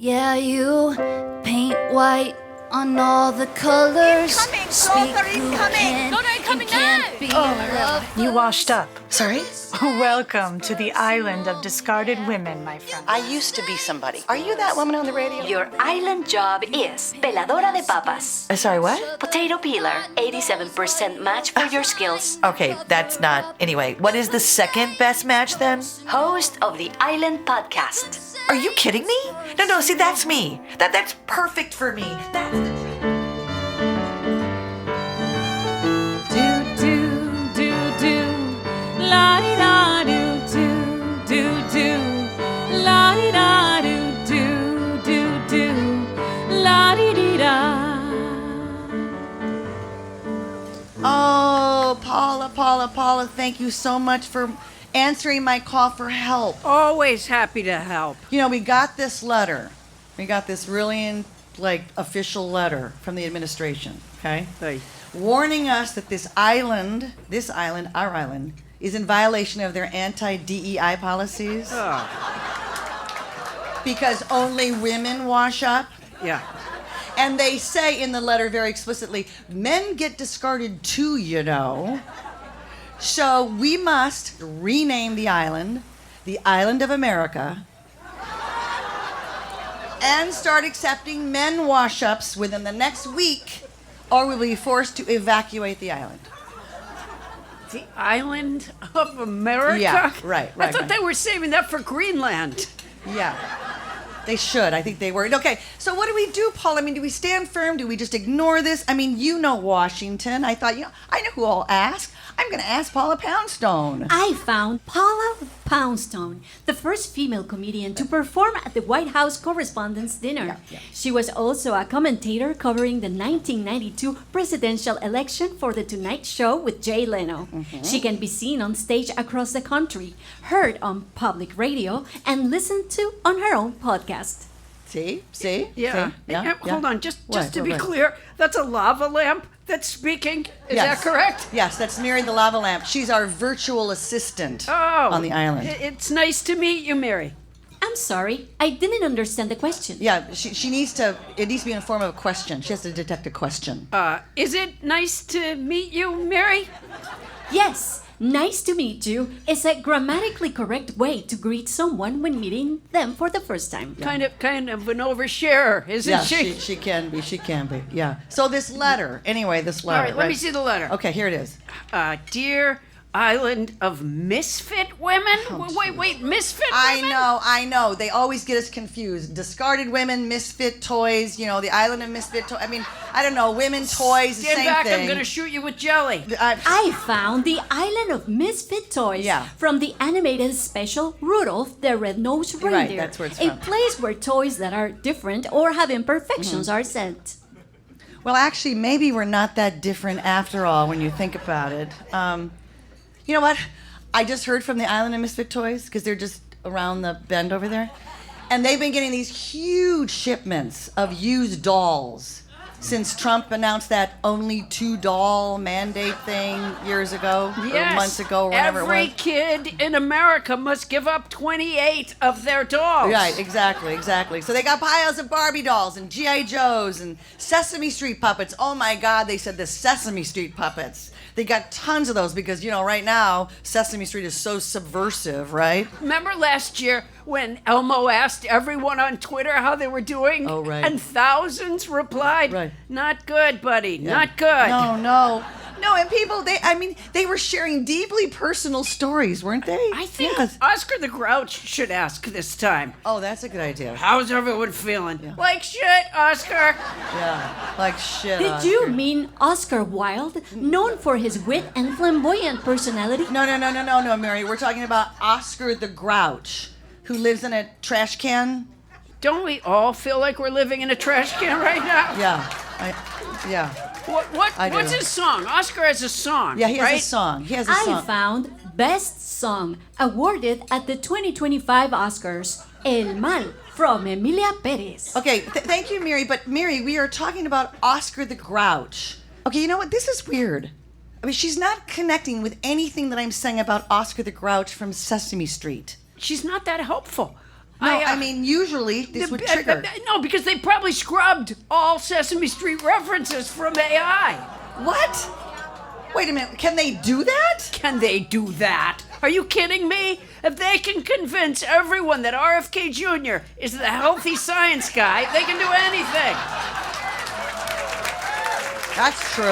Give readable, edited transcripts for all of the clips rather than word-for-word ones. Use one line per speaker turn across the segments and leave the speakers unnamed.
Yeah, you paint white on all the colors.
Incoming!
Speak
Closer
who
incoming!
can
No, no, incoming
and can't
now!
be loved.
You washed up.
Sorry?
Welcome to the island of discarded women, my friend.
I used to be somebody. Are you that woman on the radio?
Your island job is peladora de papas.
Sorry, what?
Potato peeler, 87% match for your skills.
Okay, that's not... Anyway, what is the second best match then?
Host of the Island Podcast.
Are you kidding me? No, see, that's me. That's perfect for me. That's the... Oh, Paula, thank you so much for answering my call for help.
Always happy to help.
You know, we got this letter. We got this really, official letter from the administration, okay?
Hey.
Warning us that this island, our island, is in violation of their anti-DEI policies.
Oh,
Because only women wash up.
yeah.
And they say in the letter very explicitly, men get discarded too, you know. So we must rename the island of America, and start accepting men wash-ups within the next week, or we'll be forced to evacuate the island.
The island of America?
Yeah, right.
I thought they were saving that for Greenland.
Yeah. They should. I think they were. Okay, so what do we do, Paul? I mean, do we stand firm? Do we just ignore this? I mean, you know Washington. I thought, I know who I'll ask. I'm going to ask Paula Poundstone.
I found Paula Poundstone, the first female comedian to perform at the White House Correspondents' Dinner.
Yeah.
She was also a commentator covering the 1992 presidential election for The Tonight Show with Jay Leno.
Mm-hmm.
She can be seen on stage across the country, heard on public radio, and listened to on her own podcast.
See?
Yeah.
See? Yeah.
Hold on, just
What?
to be
What?
clear, that's a lava lamp that's speaking. Is
Yes.
that correct?
Yes, that's Mary the Lava Lamp. She's our virtual assistant on the island.
It's nice to meet you, Mary.
I'm sorry, I didn't understand the question.
Yeah, she needs to, it needs to be in the form of a question. She has to detect a question.
Is it nice to meet you, Mary?
Yes, nice to meet you is a grammatically correct way to greet someone when meeting them for the first time.
Kind of an overshare, isn't
Yeah,
she?
she can be, yeah. So this letter, this
All
letter.
right, let me see the letter.
Okay, here it is.
Dear Island of Misfit Women? Wait, Misfit Women?
I know. They always get us confused. Discarded women, misfit toys, the island of misfit toys. I mean, I don't know, women, toys, the
Stand
same
back,
thing.
I'm gonna shoot you with jelly.
I found the Island of Misfit Toys
Yeah.
from the animated special Rudolph the Red-Nosed Reindeer.
Right, that's where it's
a
from.
place where toys that are different or have imperfections are sent.
Well, actually, maybe we're not that different after all when you think about it. You know what? I just heard from the Island of Misfit Toys, because they're just around the bend over there. And they've been getting these huge shipments of used dolls since Trump announced that only 2 doll mandate thing years ago,
Yes,
or months ago, or whatever
every
it was.
kid in America must give up 28 of their dolls.
Right, exactly. So they got piles of Barbie dolls and G.I. Joes and Sesame Street puppets. Oh my God, they said the Sesame Street puppets. They got tons of those because, right now, Sesame Street is so subversive, right?
Remember last year when Elmo asked everyone on Twitter how they were doing?
Oh, right.
And thousands replied,
Right.
Not good, buddy,
Yeah.
not good.
No, and people, they were sharing deeply personal stories, weren't they?
I think
Yes.
Oscar the Grouch should ask this time.
Oh, that's a good idea.
How's everyone feeling? Like shit, Oscar.
Yeah, like shit.
Did
Oscar.
you mean Oscar Wilde, known for his wit and flamboyant personality?
No, Mary. We're talking about Oscar the Grouch, who lives in a trash can.
Don't we all feel like we're living in a trash can right now?
Yeah. I do.
What's his song? Oscar has a song.
Yeah, he has
right?
a song.
I found Best Song, awarded at the 2025 Oscars, El Mal, from Emilia Perez.
Okay, thank you, Mary. But Mary, we are talking about Oscar the Grouch. Okay, you know what? This is weird. I mean, she's not connecting with anything that I'm saying about Oscar the Grouch from Sesame Street.
She's not that helpful.
No, I mean, usually this would trigger.
No, because they probably scrubbed all Sesame Street references from AI.
What? Wait a minute, can they do that?
Can they do that? Are you kidding me? If they can convince everyone that RFK Jr. is the healthy science guy, they can do anything.
That's true.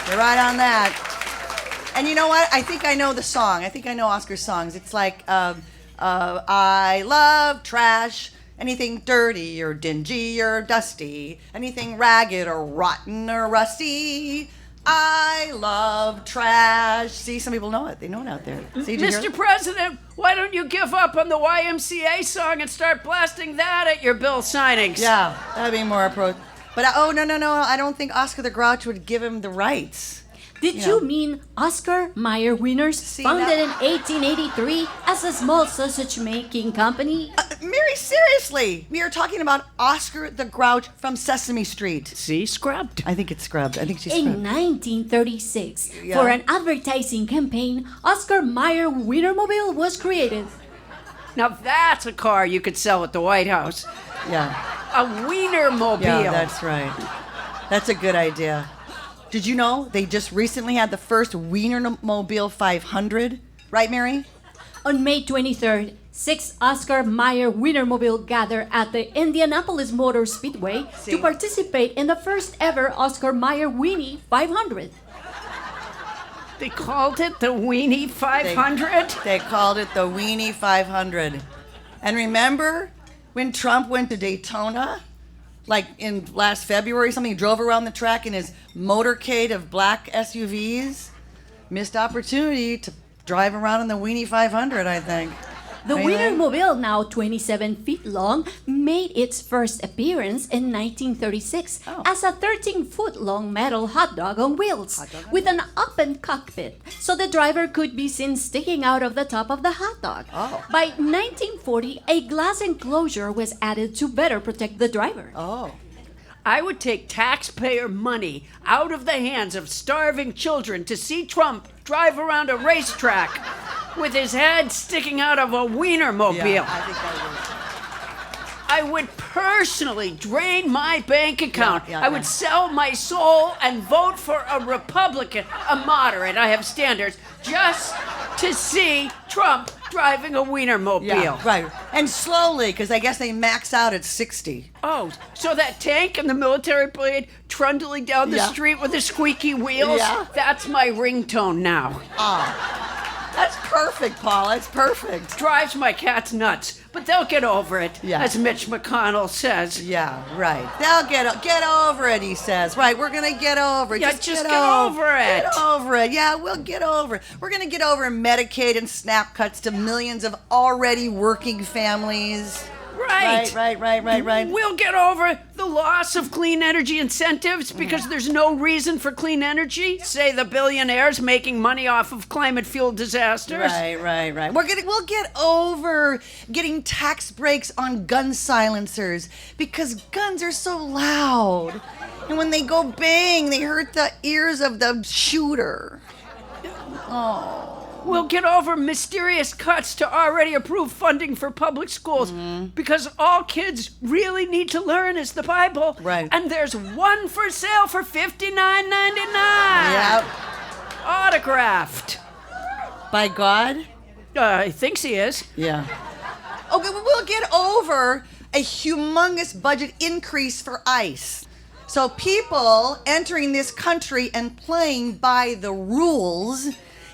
You're right on that. And you know what? I think I know the song. I think I know Oscar's songs. It's like, I love trash. Anything dirty or dingy or dusty. Anything ragged or rotten or rusty. I love trash. See, some people know it. They know it out there. See,
Mr. President, why don't you give up on the YMCA song and start blasting that at your bill signings?
Yeah, that'd be more appropriate. But, no. I don't think Oscar the Grouch would give him the rights.
Did you mean Oscar Mayer Winners, founded in 1883 as a small sausage-making company?
Mary, seriously, we are talking about Oscar the Grouch from Sesame Street.
See, scrubbed.
I think it's scrubbed. I think she's
In
scrubbed.
1936,
Yeah.
for an advertising campaign, Oscar Mayer Wienermobile was created.
Now that's a car you could sell at the White House.
Yeah,
A Wienermobile.
yeah, that's right. That's a good idea. Did you know they just recently had the first Wienermobile 500? Right, Mary?
On May 23rd, 6 Oscar Mayer Wienermobile gathered at the Indianapolis Motor Speedway to participate in the first ever Oscar Mayer Weenie 500.
They called it the Weenie 500?
They called it the Weenie 500. And remember when Trump went to Daytona? Like in last February or something, he drove around the track in his motorcade of black SUVs. Missed opportunity to drive around in the Weenie 500, I think.
The
Right, right.
Wienermobile, now 27 feet long, made its first appearance in 1936 as a 13-foot-long metal hot dog on wheels with an open cockpit, so the driver could be seen sticking out of the top of the hot dog.
Oh.
By 1940, a glass enclosure was added to better protect the driver.
Oh.
I would take taxpayer money out of the hands of starving children to see Trump drive around a racetrack with his head sticking out of a Wienermobile.
Yeah, I think that
I would personally drain my bank account.
Yeah,
I would sell my soul and vote for a Republican, a moderate, I have standards, just to see Trump driving a Wienermobile.
Yeah, right. And slowly, because I guess they max out at 60.
Oh, so that tank and the military plane trundling down the
Yeah.
street with the squeaky wheels,
Yeah.
that's my ringtone now.
That's perfect, Paula. It's perfect.
Drives my cats nuts, but they'll get over it,
Yeah.
as Mitch McConnell says.
Yeah, right. They'll get over it, he says. Right, we're going to get over it.
Yeah, just get over it.
Get over it. Yeah, we'll get over it. We're going to get over Medicaid and SNAP cuts to millions of already working families.
Right.
Right.
We'll get over the loss of clean energy incentives because there's no reason for clean energy. Say the billionaires making money off of climate fuel disasters.
Right. We'll get over getting tax breaks on gun silencers because guns are so loud. And when they go bang, they hurt the ears of the shooter.
We'll get over mysterious cuts to already approved funding for public schools because all kids really need to learn is the Bible.
Right.
And there's one for sale for $59.99.
Yep.
Autographed.
By God?
He thinks he is.
Yeah. Okay, we'll get over a humongous budget increase for ICE. So people entering this country and playing by the rules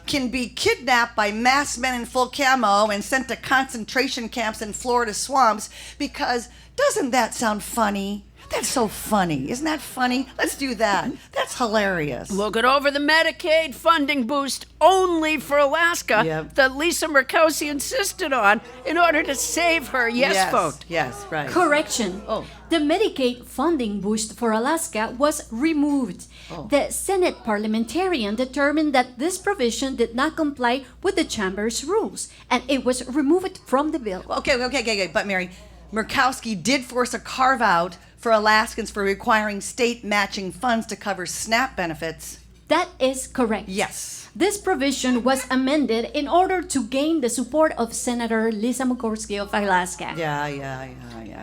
can be kidnapped by masked men in full camo and sent to concentration camps in Florida swamps because doesn't that sound funny? That's so funny. Isn't that funny? Let's do that. That's hilarious.
We'll get over the Medicaid funding boost only for Alaska
Yep.
that Lisa Murkowski insisted on in order to save her yes vote.
Yes, right.
Correction.
Oh.
The Medicaid funding boost for Alaska was removed. The Senate parliamentarian determined that this provision did not comply with the chamber's rules, and it was removed from the bill.
Okay. But Mary, Murkowski did force a carve-out for Alaskans for requiring state matching funds to cover SNAP benefits.
That is correct.
Yes.
This provision was amended in order to gain the support of Senator Lisa Murkowski of Alaska.
Yeah.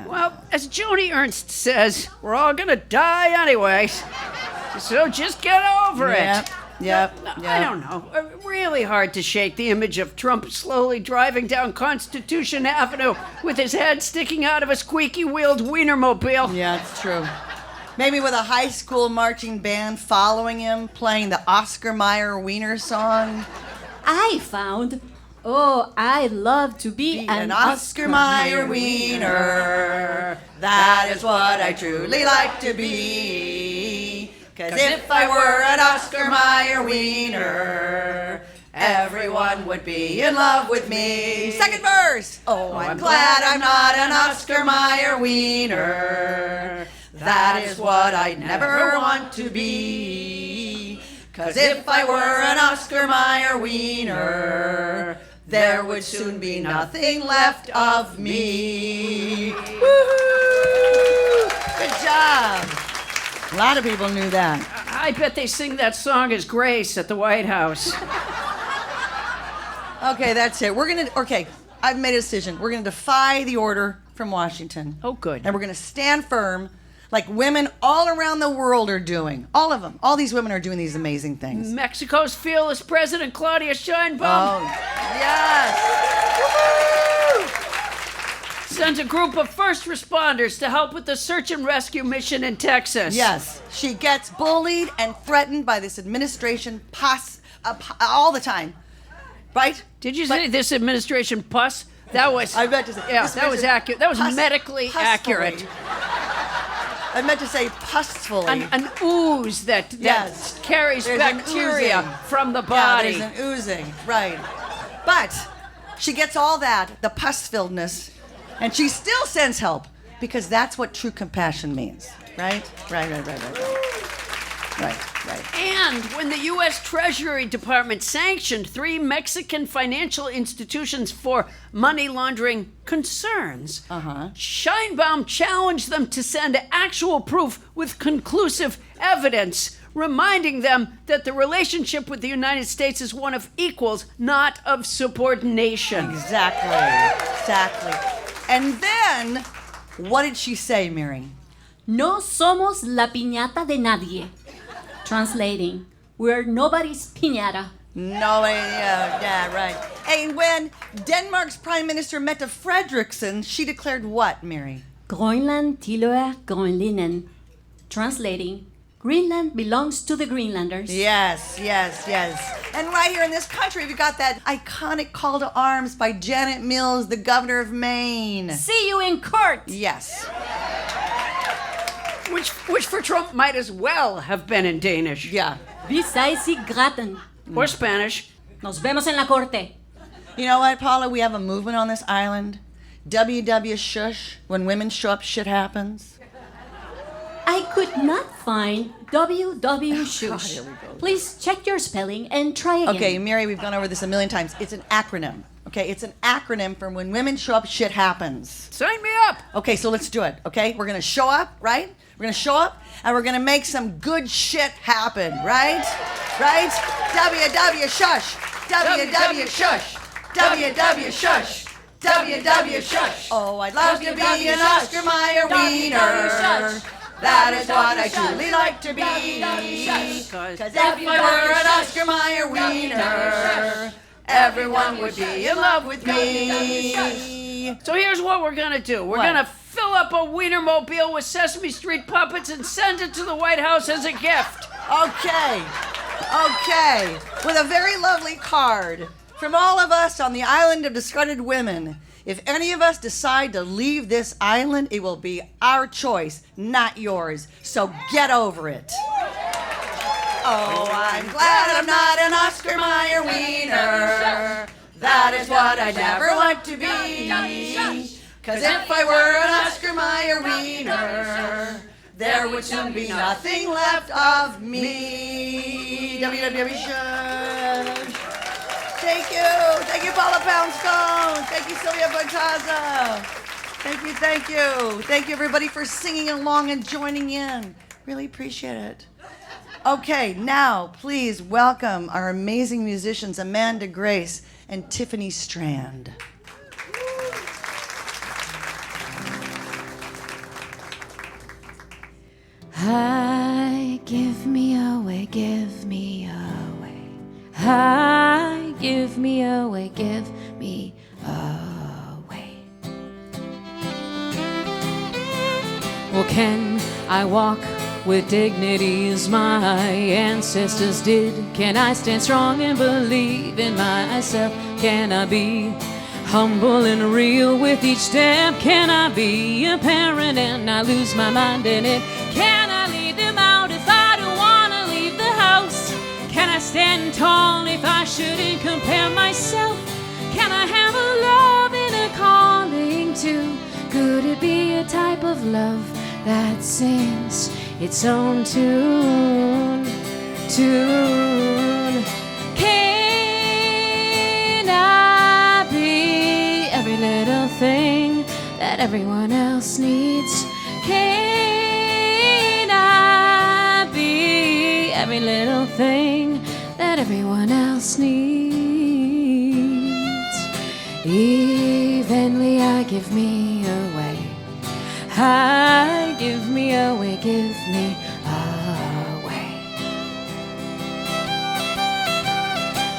Well, as Joni Ernst says, we're all gonna die anyway. So just get over it.
Yep.
I don't know. Really hard to shake the image of Trump slowly driving down Constitution Avenue with his head sticking out of a squeaky-wheeled Wienermobile.
Yeah, it's true. Maybe with a high school marching band following him, playing the Oscar Mayer Wiener song.
I found, I'd love to be an
Oscar Mayer Wiener. That is what I truly like to be. 'Cause if I were an Oscar Mayer Wiener, everyone would be in love with me. Second verse. Oh, I'm glad I'm not an Oscar Mayer Wiener. That is what I never want to be. 'Cause if I were an Oscar Mayer Wiener, there would soon be nothing left of me. Woohoo! Good job. A lot of people knew that.
I bet they sing that song as Grace at the White House.
Okay, that's it. I've made a decision. We're gonna defy the order from Washington.
Oh, good.
And we're gonna stand firm like women all around the world are doing. All of them. All these women are doing these amazing things.
Mexico's fearless president, Claudia Sheinbaum,
Oh, yes.
sent a group of first responders to help with the search and rescue mission in Texas.
Yes. She gets bullied and threatened by this administration all the time. Right?
Did you say this administration pus? That was.
I meant to say.
Yeah, that was accurate. That was medically accurate.
I meant to say pustfully.
An ooze that
Yes.
carries
There's an
bacteria
oozing.
from the body.
Yeah, there's an oozing, right. But she gets all that, the pus-filledness, and she still sends help because that's what true compassion means. Right? Right.
And when the U.S. Treasury Department sanctioned 3 Mexican financial institutions for money laundering concerns, Sheinbaum challenged them to send actual proof with conclusive evidence, reminding them that the relationship with the United States is one of equals, not of subordination.
Exactly. And then, what did she say, Mary?
No somos la piñata de nadie. Translating, we're nobody's piñata.
No, yeah, right. And when Denmark's Prime Minister Mette Frederiksen, she declared what, Mary?
Grönland tillhör grönlänningarna. Translating, Greenland belongs to the Greenlanders.
Yes. And right here in this country, we got that iconic call to arms by Janet Mills, the governor of Maine.
See you in court.
Yes.
Which for Trump might as well have been in Danish.
Yeah.
Vi ses i graten.
Or Spanish.
Nos vemos en la corte.
You know what, Paula? We have a movement on this island. WW Shush. When women show up, shit happens.
I could not find WW Shush.
here we go.
Please check your spelling and try again.
Okay, Mary, we've gone over this a million times. It's an acronym. Okay, it's an acronym for when women show up, shit happens.
Sign me up.
Okay, so let's do it, okay? We're gonna show up, right? We're gonna show up and we're gonna make some good shit happen, right? Right? WW Shush. WW Shush. WW Shush. WW Shush. Oh, I'd love to be an Oscar Mayer Wiener. That is what I truly like to be. 'Cause if I were an Oscar Mayer Wiener, everyone would be in love with me.
So here's what we're gonna do. We're gonna fill up a Wienermobile with Sesame Street puppets and send it to the White House as a gift.
Okay. With a very lovely card from all of us on the island of discarded women. If any of us decide to leave this island, it will be our choice, not yours. So get over it. Oh, I'm glad I'm not an Oscar Mayer Wiener. That is what I never want to be. 'Cause if I were an Oscar Mayer Wiener, there would soon be nothing left of me. WWW Shush. Thank you, Paula Poundstone. Thank you, Silvia Pontaza. Thank you. Thank you, everybody, for singing along and joining in. Really appreciate it. Okay, now please welcome our amazing musicians Amanda Grace and Tiffany Strande.
Hi, give me away, give me away. Hi, give me away, give me away. Well, can I walk with dignity as my ancestors did? Can I stand strong and believe in myself? Can I be humble and real with each step? Can I be a parent and not lose my mind in it? Can I lead them out if I don't want to leave the house? Can I stand tall if I shouldn't compare myself? Can I have a love and a calling too? Could it be a type of love that sings its own tune? Can I be every little thing that everyone else needs? Can I be every little thing that everyone else needs? Evenly I give me away. I give me away, give me away.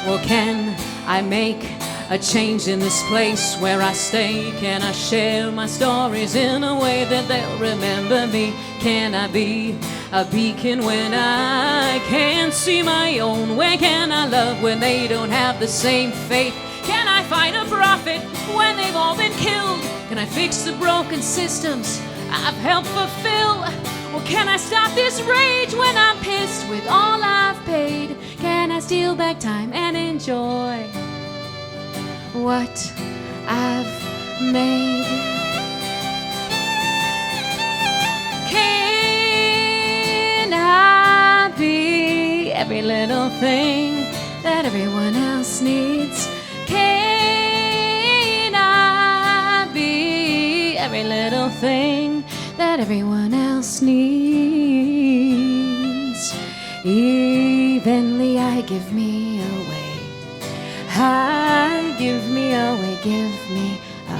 Well, can I make a change in this place where I stay? Can I share my stories in a way that they'll remember me? Can I be a beacon when I can't see my own way? Can I love when they don't have the same faith? Can I find a prophet when they've all been killed? Can I fix the broken systems I've helped fulfill? Or can I stop this rage when I'm pissed with all I've paid? Can I steal back time and enjoy what I've made? Can I be every little thing that everyone else needs? Can I be every little thing that everyone else needs? Evenly I give me away. I give me away, give me away.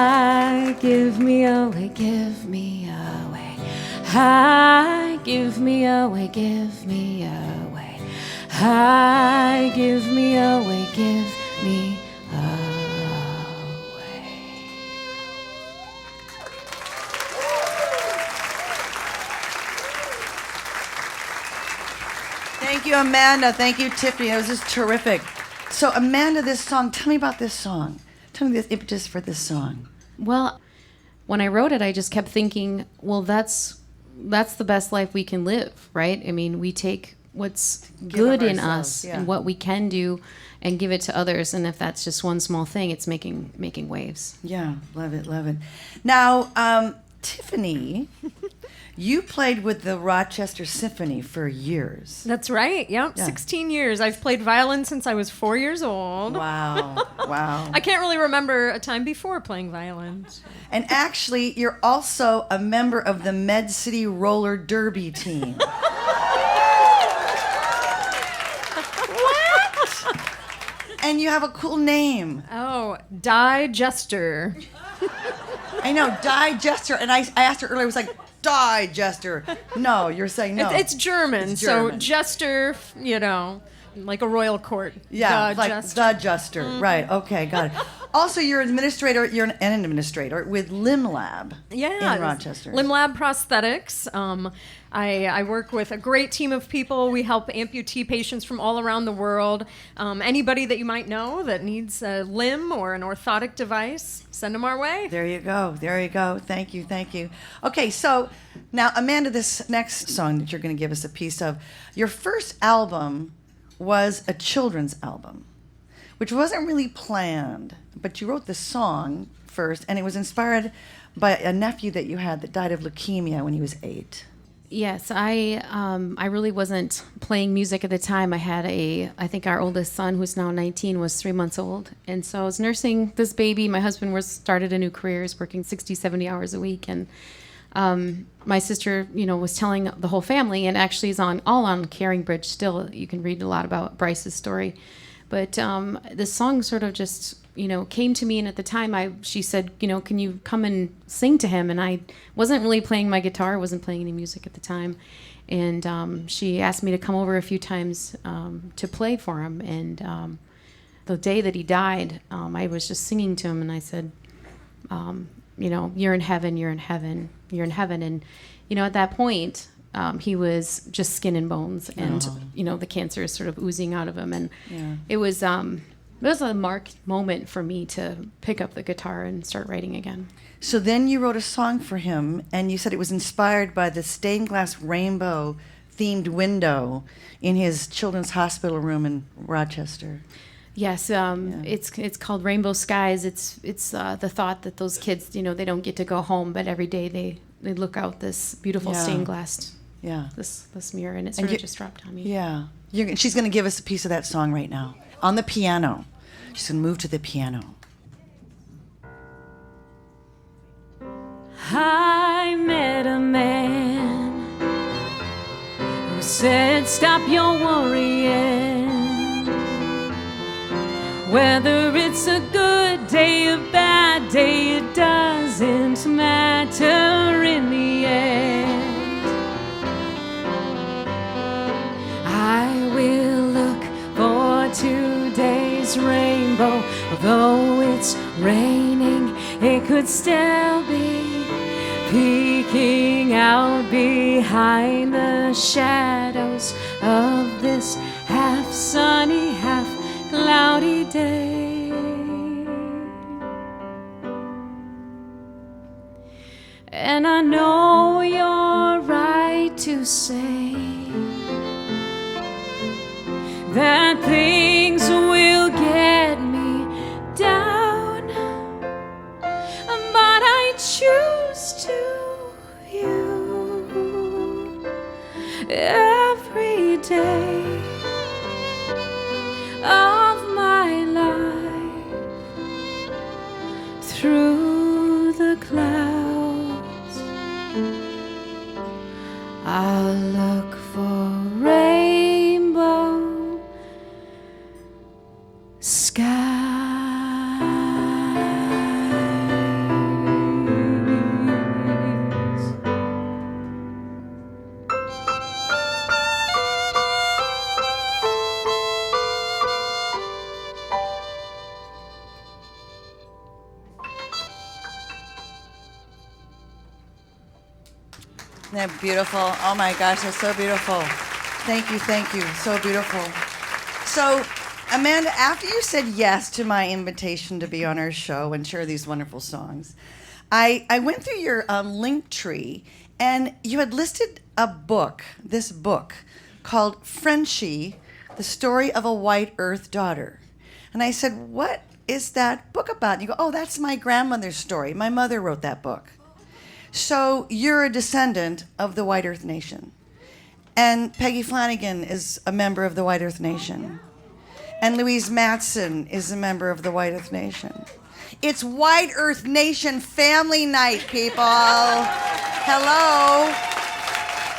I give me away, give me away. I give me away, give me away. I give me away, give me away.
Thank you, Amanda. Thank you, Tiffany. It was just terrific. So, Amanda, this song, tell me about this song. Tell me the impetus for this song.
Well, when I wrote it, I just kept thinking, well, that's the best life we can live, right? I mean, we take what's good in us and what we can do and give it to others. And if that's just one small thing, it's making waves.
Yeah, love it, love it. Now, Tiffany, you played with the Rochester Symphony for years.
That's right. Yep.
Yeah.
16 years. I've played violin since I was 4 years old.
Wow, wow.
I can't really remember a time before playing violin.
And actually, you're also a member of the Med City Roller Derby team. What? And you have a cool name.
Oh, Digester.
I know, Digester. And I asked her earlier, I was like, Digester. No, you're saying no.
It's German,
It's German.
so jester, like a royal court.
Yeah,
The
like
jester.
the Juster. Right, okay, got it. Also, you're an administrator, an administrator with Limb Lab in Rochester.
Limb Lab Prosthetics. I work with a great team of people. We help amputee patients from all around the world. Anybody that you might know that needs a limb or an orthotic device, send them our way.
There you go. There you go. Thank you. Thank you. Okay, so now, Amanda, this next song that you're going to give us a piece of, your first album was a children's album. which wasn't really planned, but you wrote the song first, and it was inspired by a nephew that you had that died of leukemia when he was 8.
Yes, I really wasn't playing music at the time. I think our oldest son, who's now 19, was 3 months old. And so I was nursing this baby. My husband started a new career. He's working 60, 70 hours a week. And my sister, was telling the whole family, and actually is all on CaringBridge still. You can read a lot about Bryce's story. But the song sort of just, came to me. And at the time, she said, can you come and sing to him? And I wasn't really playing my guitar. I wasn't playing any music at the time. And she asked me to come over a few times to play for him. And the day that he died, I was just singing to him. And I said, you're in heaven, you're in heaven, you're in heaven. And, at that point, he was just skin and bones, and the cancer is sort of oozing out of him, and it was a marked moment for me to pick up the guitar and start writing again.
So then you wrote a song for him, and you said it was inspired by the stained glass rainbow themed window in his children's hospital room in Rochester.
Yes, it's called Rainbow Skies. It's the thought that those kids, they don't get to go home, but every day they look out this beautiful stained glass. Yeah, this mirror, and it sort of just dropped on me.
Yeah, she's going to give us a piece of that song right now on the piano. She's going to move to the piano.
I met a man who said, "Stop your worrying. Whether it's a good day or bad day, it doesn't matter in the end. I will look for today's rainbow. Although it's raining, it could still be peeking out behind the shadows of this half sunny, half cloudy day. And I know you're right to say that things will get me down, but I choose to view every day of my life through the clouds. I'll look for rainbow skies.
Isn't that beautiful? Oh my gosh, that's so beautiful. Thank you, so beautiful. So, Amanda, after you said yes to my invitation to be on our show and share these wonderful songs, I went through your link tree, and you had listed this book called Frenchie, The Story of a White Earth Daughter. And I said, what is that book about? And you go, oh, that's my grandmother's story. My mother wrote that book. So you're a descendant of the White Earth Nation. And Peggy Flanagan is a member of the White Earth Nation. And Louise Matson is a member of the White Earth Nation. It's White Earth Nation Family Night, people. Hello.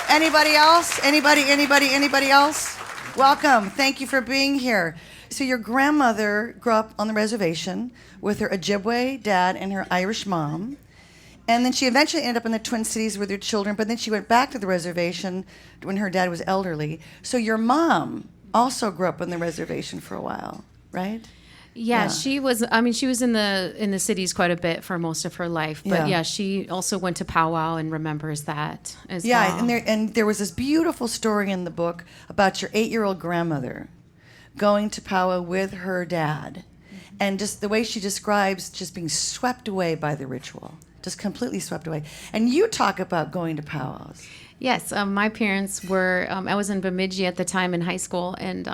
Anybody else? Anybody else? Welcome. Thank you for being here. So your grandmother grew up on the reservation with her Ojibwe dad and her Irish mom. And then she eventually ended up in the Twin Cities with her children, but then she went back to the reservation when her dad was elderly. So your mom also grew up on the reservation for a while, right?
Yeah, she was. I mean, she was in the cities quite a bit for most of her life. But yeah, she also went to powwow and remembers that as well.
Yeah, and there was this beautiful story in the book about your 8-year-old grandmother going to powwow with her dad, and just the way she describes just being swept away by the ritual. Just completely swept away. And you talk about going to powwows.
Yes, my parents were. I was in Bemidji at the time in high school, and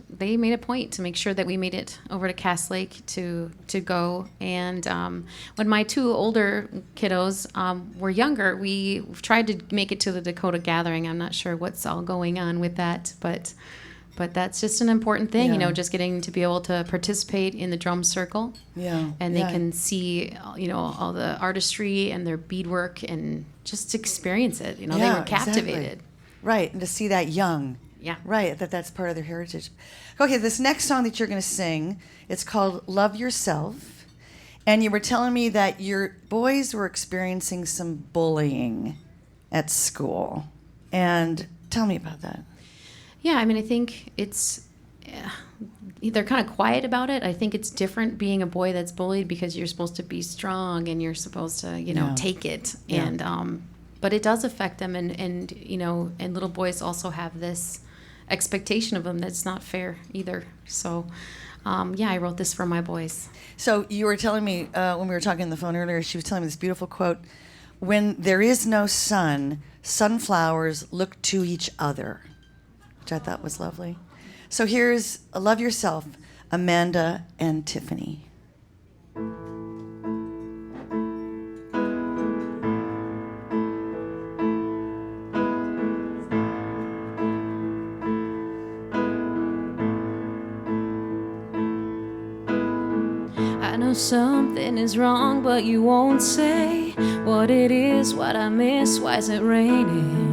they made a point to make sure that we made it over to Cass Lake to go. And when my two older kiddos were younger, we tried to make it to the Dakota Gathering. I'm not sure what's all going on with that, but that's just an important thing, just getting to be able to participate in the drum circle.
Yeah.
And they can see, all the artistry and their beadwork and just experience it. They were captivated.
Exactly. Right, and to see that young.
Yeah.
Right, that's part of their heritage. Okay, this next song that you're going to sing, it's called Love Yourself. And you were telling me that your boys were experiencing some bullying at school. And tell me about that.
Yeah, I mean, I think they're kind of quiet about it. I think it's different being a boy that's bullied because you're supposed to be strong and you're supposed to, take it.
Yeah.
And but it does affect them, and little boys also have this expectation of them that's not fair either. So, I wrote this for my boys.
So you were telling me when we were talking on the phone earlier, she was telling me this beautiful quote: "When there is no sun, sunflowers look to each other." Which I thought was lovely. So here's Love Yourself, Amanda and Tiffany.
I know something is wrong, but you won't say what it is, what I miss, why is it raining?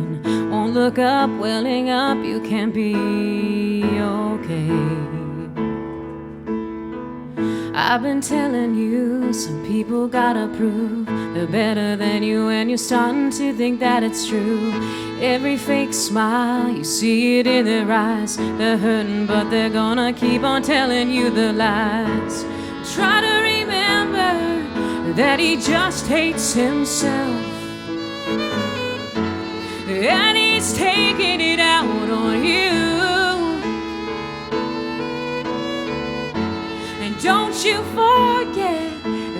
Won't look up, welling up, you can't be okay. I've been telling you, some people gotta prove they're better than you, and you're starting to think that it's true. Every fake smile, you see it in their eyes. They're hurting, but they're gonna keep on telling you the lies. Try to remember that he just hates himself, and he's taking it out on you. And don't you forget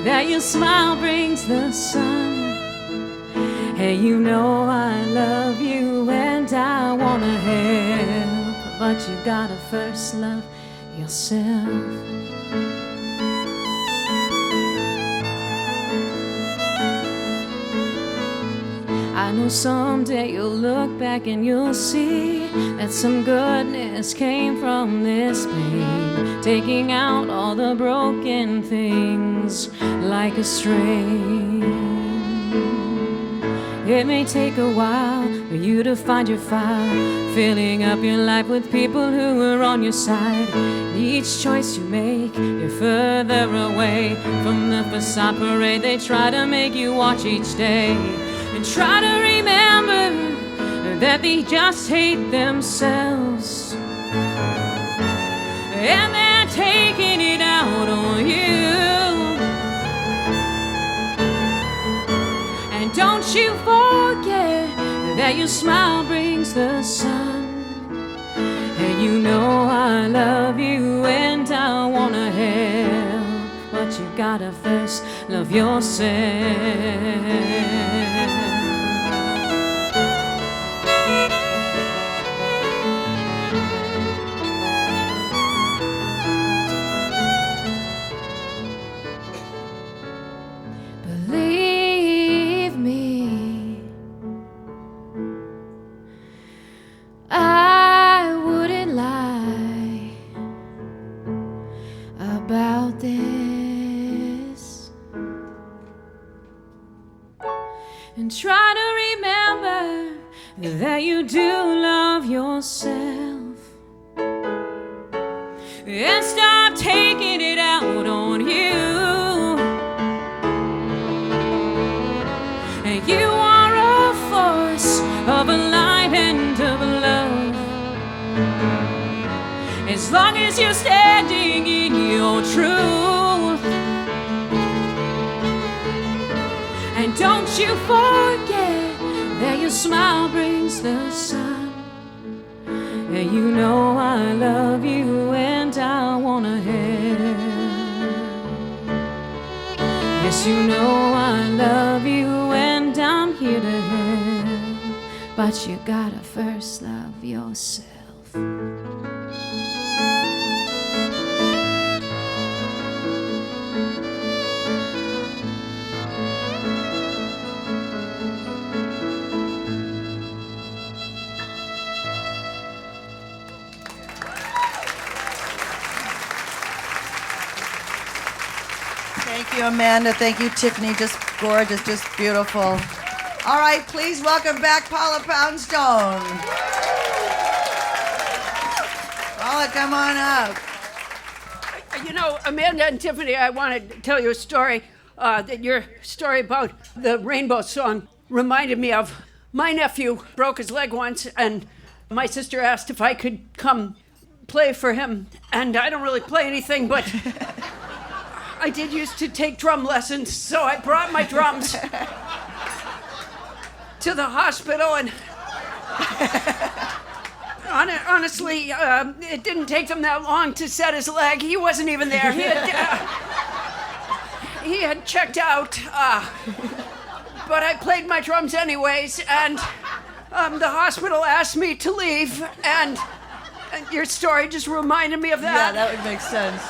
that your smile brings the sun. Hey, I love you and I wanna help, but you gotta first love yourself. I know someday you'll look back and you'll see that some goodness came from this pain, taking out all the broken things like a string. It may take a while for you to find your fire, filling up your life with people who are on your side. Each choice you make, you're further away from the facade parade they try to make you watch each day. And try to remember that they just hate themselves, and they're taking it out on you. And don't you forget that your smile brings the sun. And I love you and I wanna help, but you gotta first love yourself. Believe me, I wouldn't lie about this. And try to remember that you do love yourself, and stop taking it out on you. And you are a force of a light and of love, as long as you're standing in your truth. And don't you forget that your smile brings the sun. And I love you and I wanna help. Yes, I love you and I'm here to help, but you gotta first love yourself.
Thank you, Amanda. Thank you, Tiffany. Just gorgeous, just beautiful. All right, please welcome back Paula Poundstone. Paula, come on up.
You know, Amanda and Tiffany, I want to tell you a story that your story about the rainbow song reminded me of. My nephew broke his leg once, and my sister asked if I could come play for him. And I don't really play anything, but I did used to take drum lessons, so I brought my drums to the hospital, and honestly, it didn't take them that long to set his leg. He wasn't even there. He had checked out, but I played my drums anyways, and the hospital asked me to leave, and your story just reminded me of that.
Yeah, that would make sense.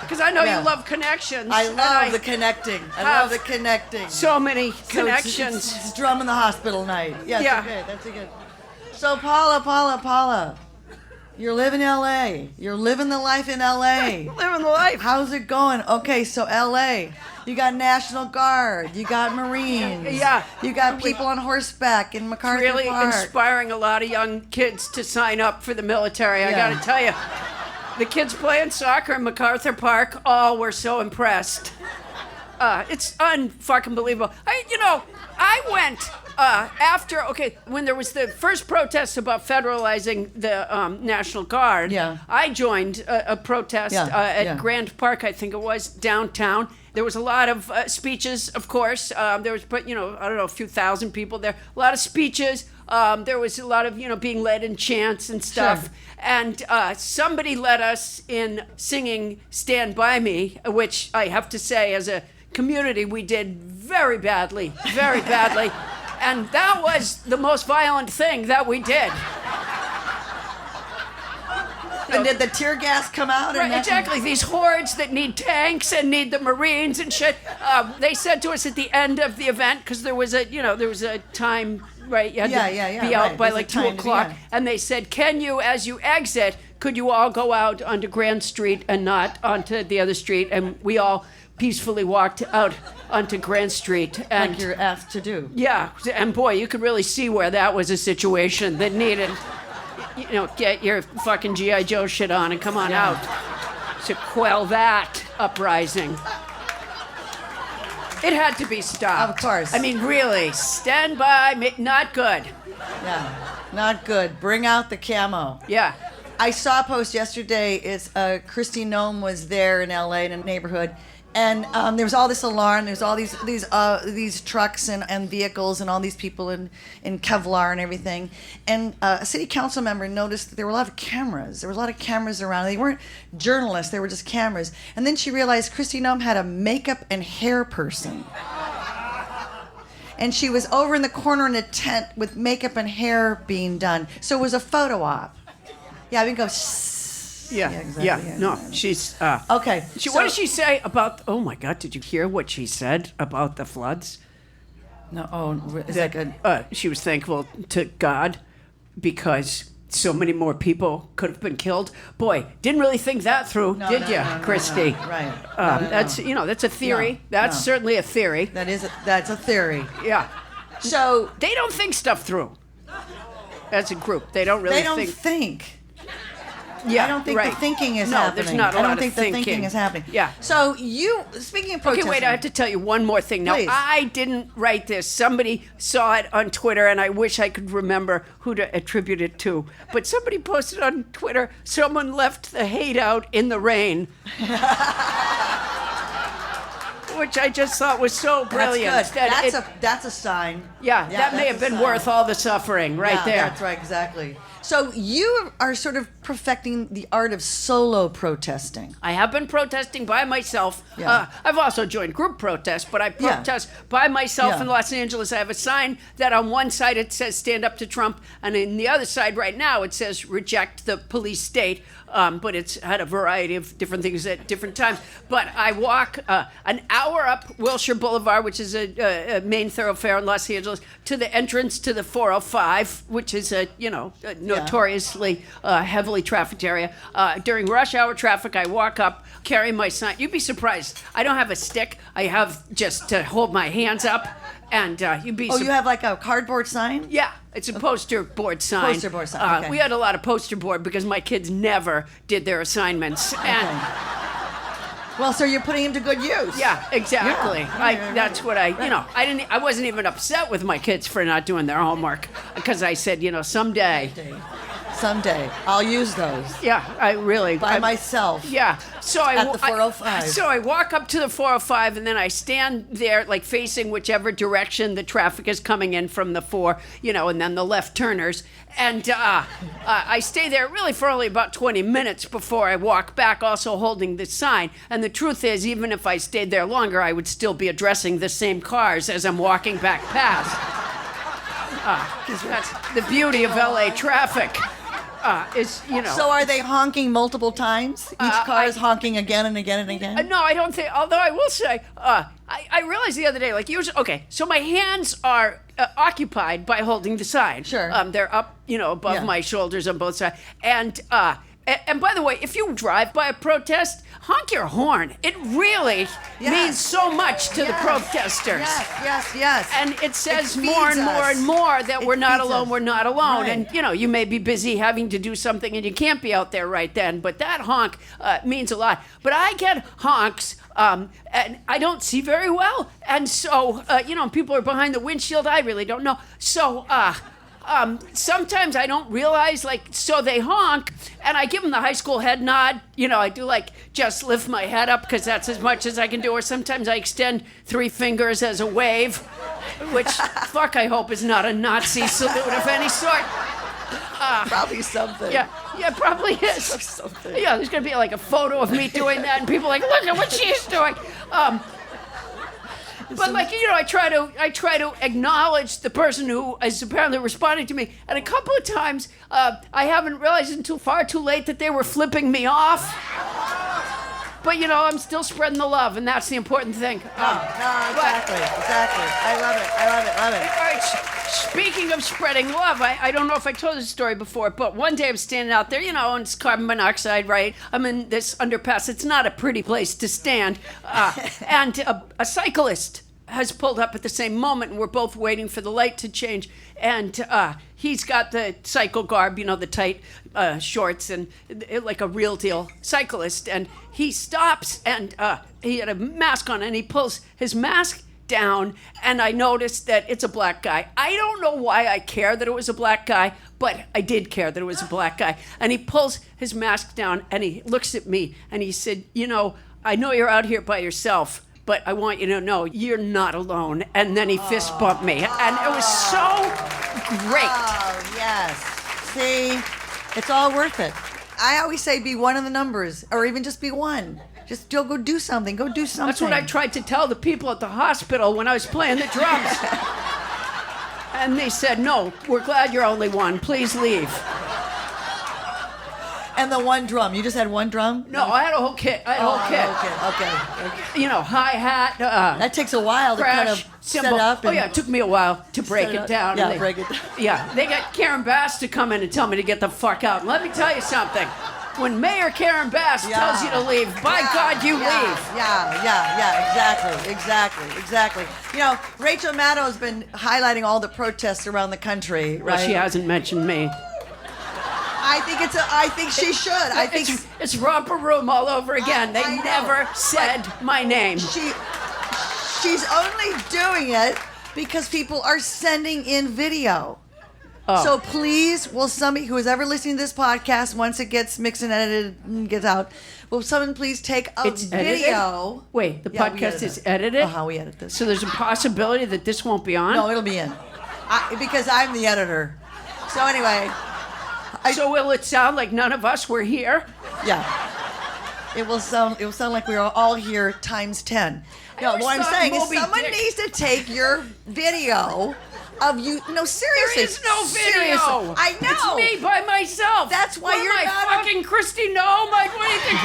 Because I know you love connections.
I love the connecting. I love the connecting.
So many connections.
It's drum in the hospital night. Yes,
Yeah.
Okay, that's a good. So Paula, you're living in L.A. You're living the life in L.A.
Living the life.
How's it going? Okay, so L.A. You got National Guard. You got Marines.
Yeah.
You got people on horseback in MacArthur
Really
Park.
inspiring a lot of young kids to sign up for the military. I
Yeah.
got to tell you. The kids playing soccer in MacArthur Park all were so impressed. It's unfucking believable. I went after, when there was the first protest about federalizing the National Guard, I joined a protest at Grand Park, I think it was, downtown. There was a lot of speeches, of course. There was, a few thousand people there. A lot of speeches. There was a lot of, being led in chants and stuff.
Sure.
And somebody led us in singing Stand By Me, which I have to say, as a community, we did very badly, very badly. And that was the most violent thing that we did.
And did the tear gas come out?
Right, exactly. These hordes that need tanks and need the Marines and shit. They said to us at the end of the event, because there was a time, right? You had to be out by like 2 o'clock. And they said, can you, as you exit, could you all go out onto Grand Street and not onto the other street? And we all peacefully walked out onto Grand Street. And
like you're asked to do.
Yeah, and boy, you could really see where that was a situation that needed, get your fucking G.I. Joe shit on and come on out to quell that uprising. It had to be stopped.
Of course.
I mean, really, Stand By Me, not good.
Yeah, not good. Bring out the camo.
Yeah.
I saw a post yesterday. It's Kristi Noem was there in L.A. in a neighborhood, and there was all this alarm. There's all these trucks and vehicles and all these people in Kevlar and everything. And a city council member noticed that there were a lot of cameras. There was a lot of cameras around. They weren't journalists. They were just cameras. And then she realized Kristi Noem had a makeup and hair person. And she was over in the corner in a tent with makeup and hair being done. So it was a photo op. Yeah, we can go.
Yeah,
exactly.
No, she's
okay.
What did she say about? Oh my God! Did you hear what she said about the floods?
No. Oh, is that good?
She was thankful to God because so many more people could have been killed. Boy, didn't really think that through, did you, Kristi?
No. Right.
That's that's a theory. That's certainly a theory.
That's a theory.
Yeah.
So
they don't think stuff through. As a group, they don't really.
They don't think.
Yeah,
I don't think the thinking is
no,
happening.
There's not a lot
I don't think
of
the thinking is happening.
Yeah.
So speaking of protesting.
Okay, wait, I have to tell you one more thing. Now,
Please.
I didn't write this. Somebody saw it on Twitter, and I wish I could remember who to attribute it to. But somebody posted on Twitter, someone left the hate out in the rain. which I just thought was so brilliant.
That's good. That's a sign.
Yeah, that may have been worth all the suffering right there.
That's right, exactly. So you are sort of perfecting the art of solo protesting.
I have been protesting by myself.
Yeah.
I've also joined group protests, but I protest by myself in Los Angeles. I have a sign that on one side it says "Stand up to Trump," and in the other side right now it says "Reject the police state." But it's had a variety of different things at different times. But I walk an hour up Wilshire Boulevard, which is a main thoroughfare in Los Angeles, to the entrance to the 405, which is a notoriously heavily trafficked area. During rush hour traffic, I walk up, carry my sign. You'd be surprised. I don't have a stick. I have just to hold my hands up. And you'd be.
You have like a cardboard sign?
Yeah, it's a poster board sign.
Poster board sign. Okay.
We had a lot of poster board because my kids never did their assignments. And
well, so you're putting them to good use.
yeah, exactly. That's what I wasn't even upset with my kids for not doing their homework because I said,
Someday I'll use those.
Yeah, I really
by myself.
Yeah. So
at the 405.
So I walk up to the 405 and then I stand there like facing whichever direction the traffic is coming in from the and then the left turners. And I stay there really for only about 20 minutes before I walk back, also holding the sign. And the truth is, even if I stayed there longer, I would still be addressing the same cars as I'm walking back past. That's the beauty of LA traffic.
So are they honking multiple times? Each car is honking again and again and again?
No, I don't think. Although I will say, I realized the other day, so my hands are occupied by holding the sign.
Sure.
They're up, above my shoulders on both sides. And by the way, if you drive by a protest, honk your horn. It really means so much to the protesters.
Yes.
And it says more and more that we're not alone, we're not alone.
Right.
And, you may be busy having to do something and you can't be out there right then, but that honk means a lot. But I get honks, and I don't see very well. And so, people are behind the windshield. I really don't know. So, sometimes I don't realize, so they honk, and I give them the high school head nod. I do just lift my head up because that's as much as I can do. Or sometimes I extend 3 fingers as a wave, which, I hope is not a Nazi salute of any sort.
Probably something.
Yeah, probably is.
Something.
Yeah, there's going to be a photo of me doing that, and people look at what she's doing. But I try to acknowledge the person who is apparently responding to me. And a couple of times, I haven't realized until far too late that they were flipping me off. But I'm still spreading the love, and that's the important thing.
Exactly. I love it.
All right, speaking of spreading love, I don't know if I told this story before, but one day I'm standing out there, and it's carbon monoxide, right? I'm in this underpass. It's not a pretty place to stand. And a cyclist has pulled up at the same moment, and we're both waiting for the light to change. And he's got the cycle garb, the tight shorts, and like a real deal cyclist. And he stops, and he had a mask on, and he pulls his mask down, and I noticed that it's a black guy. I don't know why I care that it was a black guy, but I did care that it was a black guy. And he pulls his mask down, and he looks at me, and he said, I know you're out here by yourself, but I want you to know you're not alone. And then he fist bumped me, and it was so great.
Oh, yes. See, it's all worth it. I always say be one of the numbers, or even just be one. Just go do something. Go do something.
That's what I tried to tell the people at the hospital when I was playing the drums. And they said, no, we're glad you're only one. Please leave.
And the one drum. You just had one drum?
No, I had a whole kit.
Okay.
Hi-hat.
That takes a while
crash,
to kind of
cymbal.
set up.
It took me a while to break it down.
Yeah, break it down.
Yeah, they got Karen Bass to come in and tell me to get the fuck out. And let me tell you something. When Mayor Karen Bass tells you to leave, by God, you leave. Exactly. Rachel Maddow's been highlighting all the protests around the country, right? Well, she hasn't mentioned me.
I think she should.
It's romper room all over again. They never said my name.
She's only doing it because people are sending in video.
Oh.
So please, will somebody who is ever listening to this podcast, once it gets mixed and edited and gets out, will someone please take a
It's edited?
video?
Wait, the
Yeah, we
podcast
edit
is
it.
edited?
We edit this.
So there's a possibility that this won't be on?
No, it'll be in. Because I'm the editor. So anyway.
So will it sound like none of us were here?
Yeah. It will sound like we are all here times 10. No,
always
what I'm
thought
saying is
Moby
someone
Dick-
needs to take your video of you. No, seriously.
There is no video.
Seriously. I know.
It's me by myself.
That's why
What
you're
am I,
not on-
fucking Christy Nome? What do you think?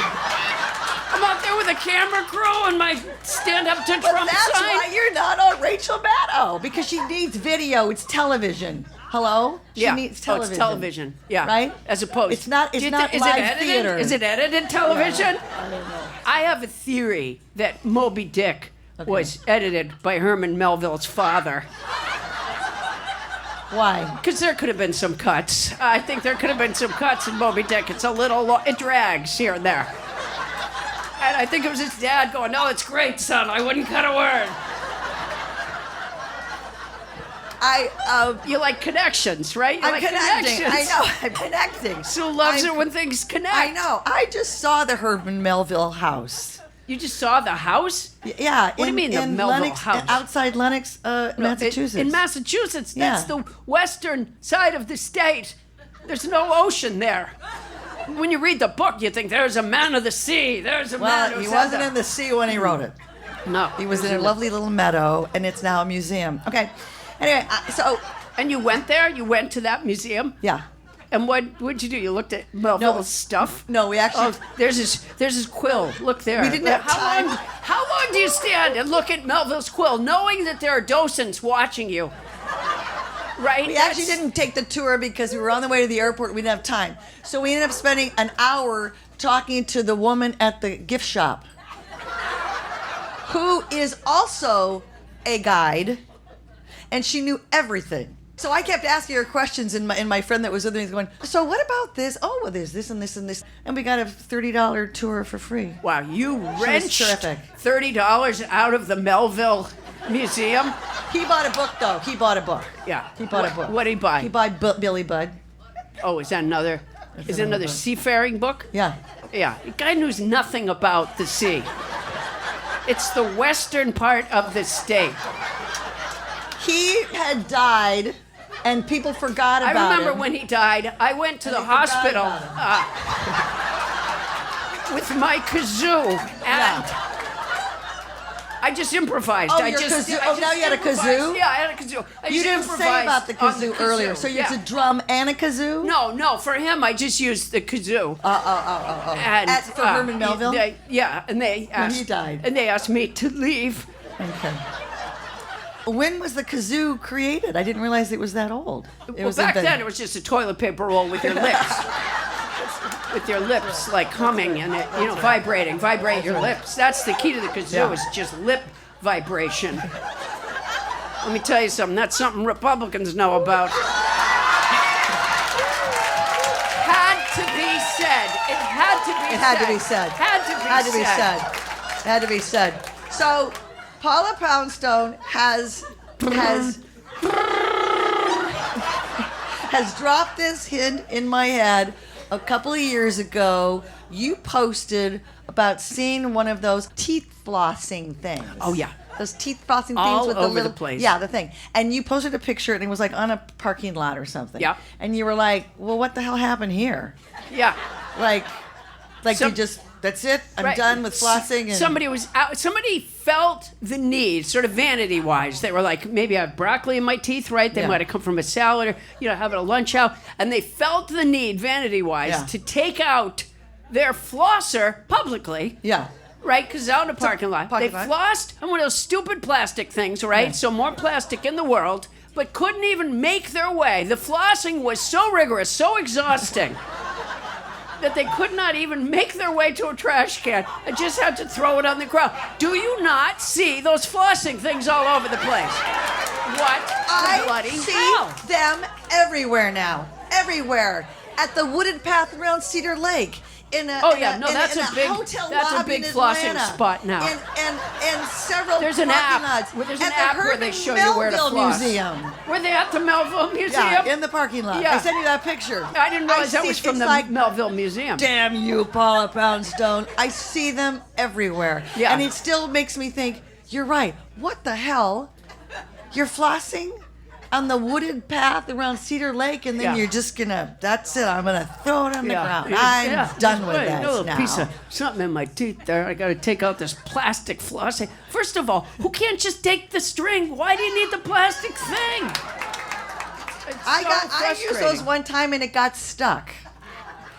I'm out there with a camera crew and my stand-up to
But
Trump
that's
sign.
why you're not on Rachel Maddow, because she needs video. It's television. Hello? She needs television.
Oh, it's television. Yeah.
Right?
As opposed.
It's not. It's not
is
live
it edited?
theater.
Is it edited television?
I don't know.
I have a theory that Moby Dick was edited by Herman Melville's father.
Why?
Because there could have been some cuts. I think there could have been some cuts in Moby Dick. It's a little, it drags here and there. And I think it was his dad going, "No, it's great, son. I wouldn't cut a word." You like connections, right? You
I'm
like
connecting.
connections.
I know. I'm connecting.
Sue loves it when things connect.
I know. I just saw the Herman Melville house.
You just saw the house?
Yeah.
What do you mean, the
in
Melville
Lennox,
house?
Outside Lennox, Massachusetts.
In Massachusetts,
Yeah.
that's the western side of the state. There's no ocean there. When you read the book, you think there's a man of the sea. There's a man
Well,
who
he
said
wasn't
that.
in the sea when he wrote it.
No.
He was in a lovely little meadow, and it's now a museum. Okay. Anyway,
And you went there? You went to that museum?
yeah.
And what'd you do? You looked at Melville's stuff?
No, we actually.
Oh, there's his quill. Look there.
We didn't have time.
How long do you stand and look at Melville's quill, knowing that there are docents watching you? Right?
We actually didn't take the tour because we were on the way to the airport. We didn't have time. So we ended up spending an hour talking to the woman at the gift shop, who is also a guide, and she knew everything. So I kept asking her questions, and my friend that was with me was going, "So what about this? Oh, well, there's this and this and this." And we got a $30 tour for free.
Wow, you
was
wrenched
terrific.
$30 out of the Melville Museum?
He bought a book, though. He bought a book.
Yeah.
He bought a book.
What'd he buy?
He bought Billy Budd.
Oh, is that another? Is it another
book.
seafaring book?
Yeah.
Yeah. The guy knows nothing about the sea. It's the western part of the state.
He had died, and people forgot about
I remember
him.
when he died, I went to
And
the
they forgot
hospital
about
with my kazoo, and I just improvised.
Oh,
I
your
just,
kazoo.
I
Oh,
just
now you had a
improvised.
kazoo?
Yeah, I had a kazoo. I
You
just
didn't say
improvised
about the
on
kazoo earlier. So it's
yeah.
a drum and a kazoo?
No, for him, I just used the kazoo.
Oh.
And,
For Herman Melville?
And they asked,
he died.
And they asked me to leave.
Okay. When was the kazoo created? I didn't realize it was that old. It was
Back
invented.
then, it was just a toilet paper roll with your lips. With your lips, like humming and it, vibrating. Vibrate your lips. That's the key to the kazoo,
Yeah.
is just lip vibration. Let me tell you something. That's something Republicans know about. Had to be said. It had to be
It had
said.
to be said.
Had to be
Had to be
said.
said. Had to be said. So, Paula Poundstone has dropped this hint in my head a couple of years ago. You posted about seeing one of those teeth flossing things.
Oh, yeah.
Those teeth flossing things
All
with
over
the little
the place.
Yeah, the thing. And you posted a picture and it was like on a parking lot or something.
Yeah.
And you were like, "Well, what the hell happened here?"
Yeah.
Like
Some-
you just, that's it. I'm
Right.
done with flossing. And
Somebody was out. Somebody felt the need, sort of vanity-wise. They were like, maybe I have broccoli in my teeth, right? They
Yeah.
might have come from a salad or having a lunch out, and they felt the need, vanity-wise,
Yeah.
to take out their flosser publicly.
Yeah.
Right, because out in a parking lot. They
parking lot.
flossed on one of those stupid plastic things, right?
Yeah.
So more plastic in the world, but couldn't even make their way. The flossing was so rigorous, so exhausting, that they could not even make their way to a trash can and just had to throw it on the ground. Do you not see those flossing things all over the place? What the bloody
I see
hell?
them everywhere now. Everywhere. At the wooded path around Cedar Lake. in a
Oh, yeah.
in
No,
in
that's
in
a big-
hotel
that's a
lobby
big
in
flossing
Atlanta,
spot now.
And several
There's an
parking
app.
lots.
There's an
At the
app where they
Herman
show you where to
Melville
floss.
Museum.
Were they at the Melville Museum?
Yeah, in the parking lot.
Yeah.
I sent you that picture.
I didn't realize that
see-
was from
it's
the
like,
Melville Museum.
Damn you, Paula Poundstone. I see them everywhere.
Yeah.
And it still makes me think, you're right. What the hell? You're flossing on the wooded path around Cedar Lake, and then
Yeah.
you're just gonna, that's it, I'm gonna throw it on the ground.
Yeah,
I'm done
just
with
wait,
that
a little
now.
piece of something in my teeth there. I got to take out this plastic flossing. First of all, who can't just take the string? Why do you need the plastic thing? It's
I
so
used those
frustrating.
one time and it got stuck.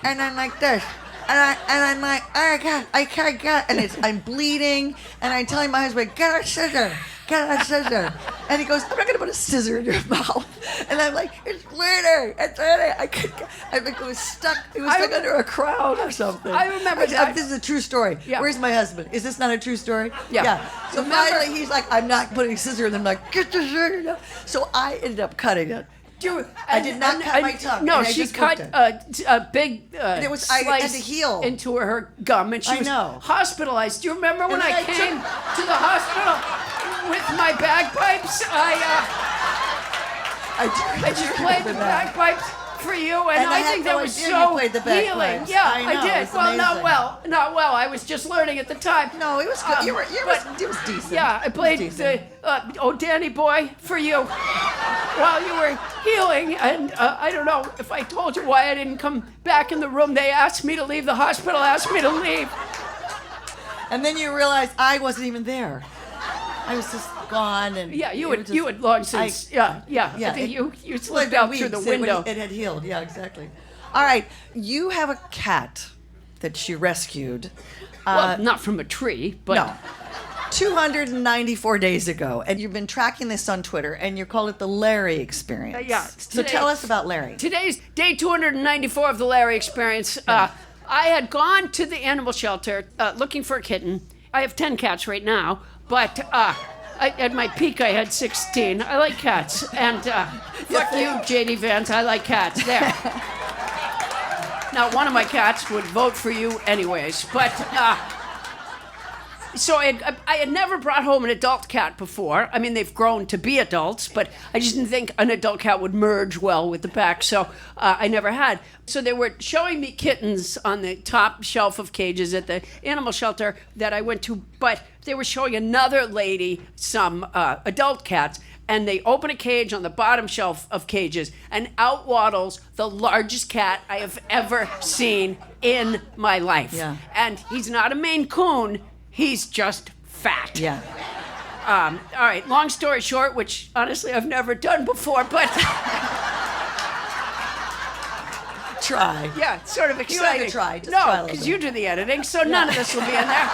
And I'm like this. And I'm like, oh God, I can't get it. And I'm bleeding. And I'm telling my husband, get a scissor. Get a scissor. And he goes, I'm not going to put a scissor in your mouth. And I'm like, it's bleeding. It's bleeding. I couldn't get, I think it was stuck. It was stuck under a crown or something.
I remember that.
This is a true story.
Yeah.
Where's my husband? Is this not a true story?
Yeah.
So finally he's like, I'm not putting a scissor in. And I'm like, get the scissor. No. So I ended up cutting it. I did not cut my tongue.
No,
and I
she
just
cut
worked it.
a big
it was- I had
slice
to heal.
into her gum, and she
I
was
know.
hospitalized. Do you remember when
And
I
then I
came
took-
to the hospital with my bagpipes? I just played the bagpipes for you, and
And I
I
had
think
no
that was
idea
so
you played the bagpipes.
healing. Yeah,
I know,
did.
it's
Well, not
amazing.
well. I was just learning at the time.
No, it was good.
But-
It was decent.
Yeah, I played
It was
the
decent.
Danny Boy for you while you were healing, and I don't know if I told you why I didn't come back in the room. They asked me to leave. The hospital asked me to leave.
And then you realize I wasn't even there. I was just gone. And
Yeah, you
it
had
was just-
long since. Yeah.
Yeah,
I think
it-
you
Well,
slipped
it'd been
out through the
weeks.
window.
It had healed. Yeah, exactly. All right. You have a cat that she rescued.
Well, not from a tree, but
No. 294 days ago. And you've been tracking this on Twitter, and you call it the Larry experience.
Yeah.
So tell us about Larry.
Today's day 294 of the Larry experience. I had gone to the animal shelter looking for a kitten. I have 10 cats right now, but at my peak I had 16. I like cats. And fuck you, J.D. Vance, I like cats. There. Now, one of my cats would vote for you anyways, but... So I had never brought home an adult cat before. I mean, they've grown to be adults, but I just didn't think an adult cat would merge well with the pack, so I never had. So they were showing me kittens on the top shelf of cages at the animal shelter that I went to, but they were showing another lady some adult cats, and they open a cage on the bottom shelf of cages, and out waddles the largest cat I have ever seen in my life.
Yeah.
And he's not a Maine Coon. He's just fat.
Yeah.
All right, long story short, which honestly I've never done before, but
Try.
yeah, it's sort of
You don't have
exciting.
to try, just try a
No,
little
because
bit.
you do the editing, so none of this will be in there.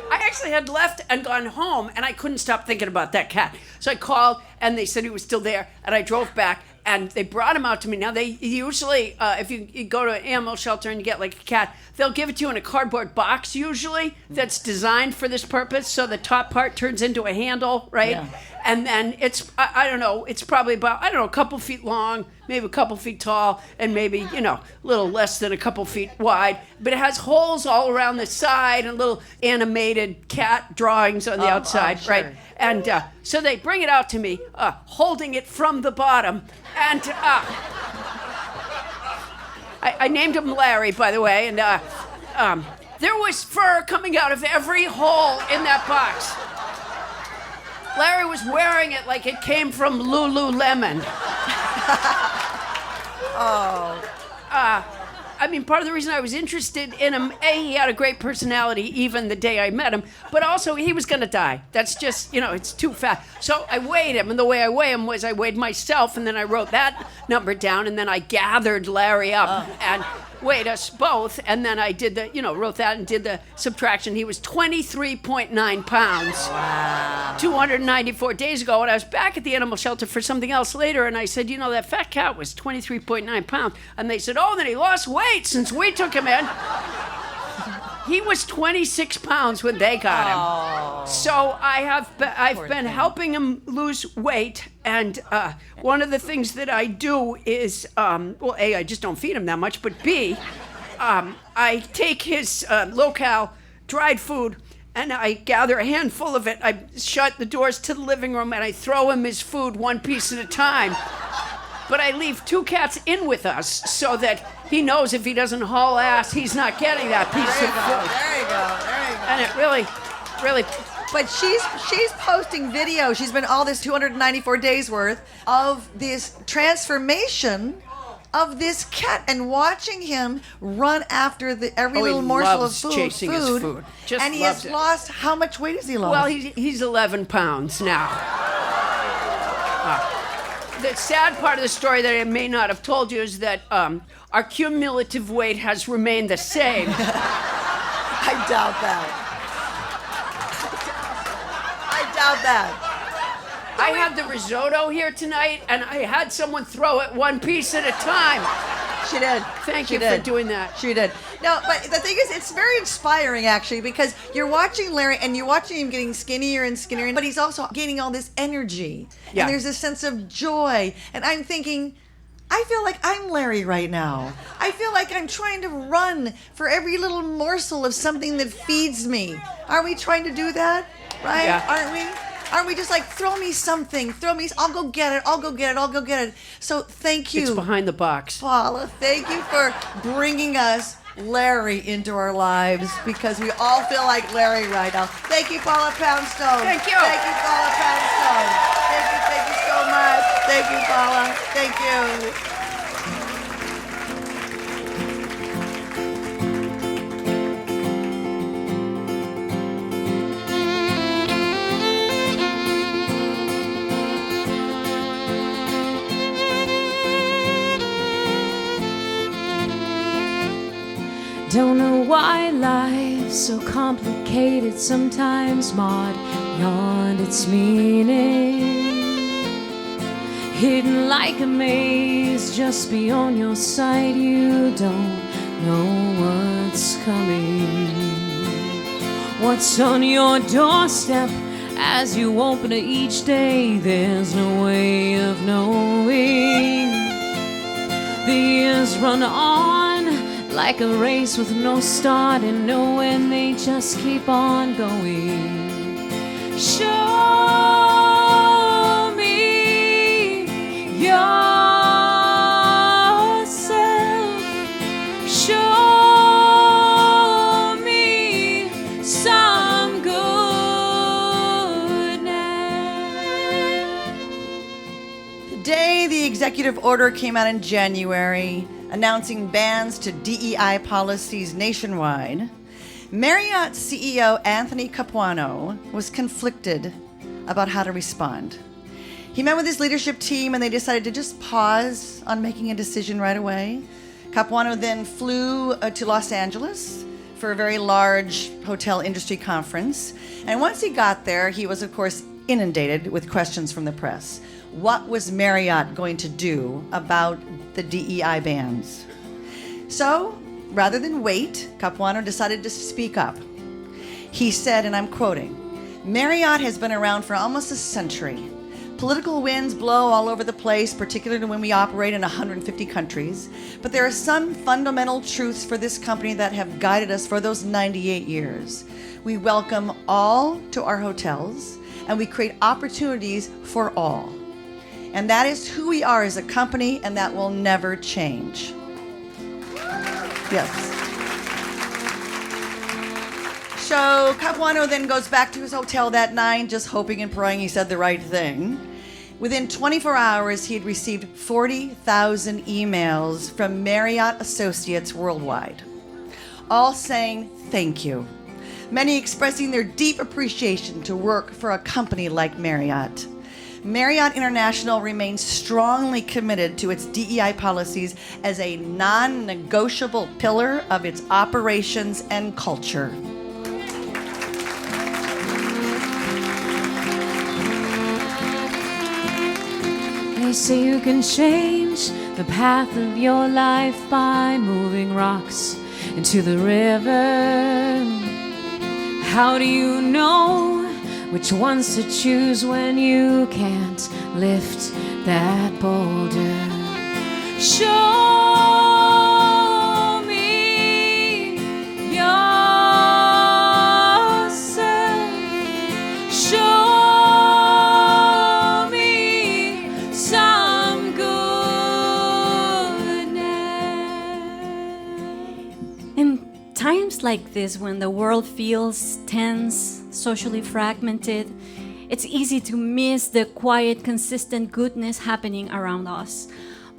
I actually had left and gone home, and I couldn't stop thinking about that cat. So I called, and they said he was still there, and I drove back, and they brought him out to me. Now, they usually, if you go to an animal shelter and you get like a cat, they'll give it to you in a cardboard box, usually, that's designed for this purpose, so the top part turns into a handle, right?
Yeah.
And then it's, I don't know, it's probably about, I don't know, a couple feet long, maybe a couple feet tall, and maybe, a little less than a couple feet wide. But it has holes all around the side and little animated cat drawings on the outside,
sure.
right? And so they bring it out to me, holding it from the bottom. And I named him Larry, by the way, and there was fur coming out of every hole in that box. Larry was wearing it like it came from Lululemon. I mean, part of the reason I was interested in him, he had a great personality even the day I met him, but also he was going to die. That's just, it's too fast. So I weighed him, and the way I weigh him was I weighed myself, and then I wrote that number down, and then I gathered Larry up and weighed us both, and then I did wrote that and did the subtraction. He was 23.9 pounds. Wow. 294 days ago, and I was back at the animal shelter for something else later, and I said, that fat cat was 23.9 pounds. And they said, oh, then he lost weight since we took him in. He was 26 pounds when they got him. So I've been helping him lose weight, and one of the things that I do is, well, A, I just don't feed him that much, but B, I take his low-cal dried food and I gather a handful of it. I shut the doors to the living room and I throw him his food one piece at a time. But I leave 2 cats in with us so that he knows if he doesn't haul ass, he's not getting that piece of food.
There you go.
And it really.
But she's posting video. She's been all this 294 days worth of this transformation of this cat and watching him run after every little morsel of food.
Chasing his food. Just
and he has lost. How much weight has he lost?
Well, he's 11 pounds now. The sad part of the story that I may not have told you is that our cumulative weight has remained the same.
I doubt that.
I had the risotto here tonight, and I had someone throw it one piece at a time.
She did.
Thank you for doing that.
She did. No, but the thing is, it's very inspiring, actually, because you're watching Larry, and you're watching him getting skinnier and skinnier, but he's also gaining all this energy.
Yeah.
And there's this sense of joy. And I'm thinking, I feel like I'm Larry right now. I feel like I'm trying to run for every little morsel of something that feeds me. Are we trying to do that? Right?
Yeah.
Aren't we? Aren't we just like, throw me something, I'll go get it. So thank you.
It's behind the box.
Paula, thank you for bringing us Larry into our lives, because we all feel like Larry right now. Thank you, Paula Poundstone.
Thank you.
Thank you, Paula Poundstone. Thank you so much. Thank you, Paula. Thank you.
Don't know why life's so complicated sometimes, Maud, beyond its meaning. Hidden like a maze just beyond your sight, you don't know what's coming. What's on your doorstep as you open it each day, there's no way of knowing. The years run on like a race with no start and no end, they just keep on going. Show me yourself. Show me some goodness.
Today, the executive order came out in January, announcing bans to DEI policies nationwide. Marriott CEO Anthony Capuano was conflicted about how to respond. He met with his leadership team and they decided to just pause on making a decision right away. Capuano then flew to Los Angeles for a very large hotel industry conference. And once he got there, he was, of course, inundated with questions from the press. What was Marriott going to do about the DEI bans? So, rather than wait, Capuano decided to speak up. He said, and I'm quoting, "Marriott has been around for almost a century. Political winds blow all over the place, particularly when we operate in 150 countries. But there are some fundamental truths for this company that have guided us for those 98 years. We welcome all to our hotels, and we create opportunities for all. And that is who we are as a company, and that will never change." Yes. So Capuano then goes back to his hotel that night, just hoping and praying he said the right thing. Within 24 hours, he had received 40,000 emails from Marriott associates worldwide, all saying thank you. Many expressing their deep appreciation to work for a company like Marriott. Marriott International remains strongly committed to its DEI policies as a non-negotiable pillar of its operations and culture.
They say you can change the path of your life by moving rocks into the river. How do you know which ones to choose when you can't lift that boulder? Show me yourself. Show me some goodness.
In times like this, when the world feels tense, socially fragmented, it's easy to miss the quiet, consistent goodness happening around us.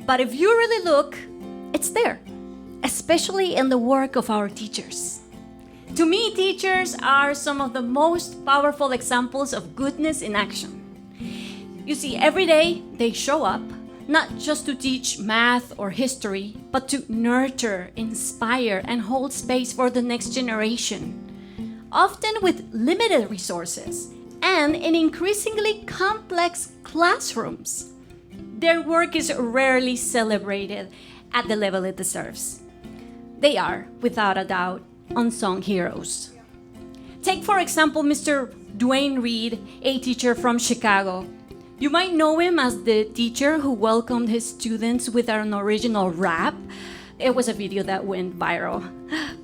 But if you really look, it's there, especially in the work of our teachers. To me, teachers are some of the most powerful examples of goodness in action. You see, every day they show up, not just to teach math or history, but to nurture, inspire, and hold space for the next generation. Often with limited resources and in increasingly complex classrooms. Their work is rarely celebrated at the level it deserves. They are, without a doubt, unsung heroes. Take, for example, Mr. Dwayne Reed, a teacher from Chicago. You might know him as the teacher who welcomed his students with an original rap. It was a video that went viral.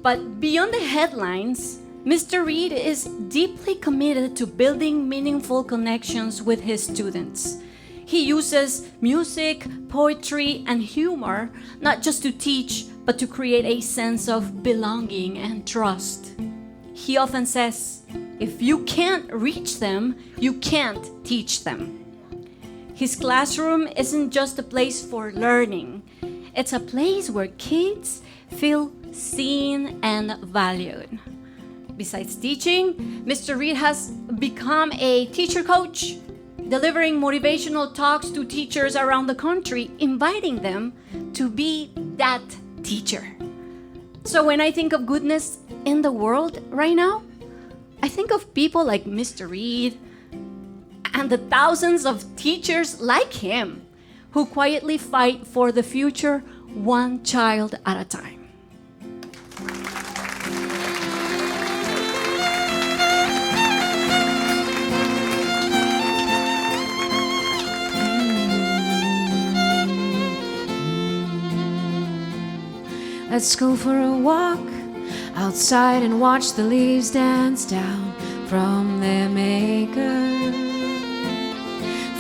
But beyond the headlines, Mr. Reed is deeply committed to building meaningful connections with his students. He uses music, poetry, and humor not just to teach, but to create a sense of belonging and trust. He often says, if you can't reach them, you can't teach them. His classroom isn't just a place for learning. It's a place where kids feel seen and valued. Besides teaching, Mr. Reed has become a teacher coach, delivering motivational talks to teachers around the country, inviting them to be that teacher. So when I think of goodness in the world right now, I think of people like Mr. Reed and the thousands of teachers like him who quietly fight for the future one child at a time.
Let's go for a walk outside and watch the leaves dance down from their maker.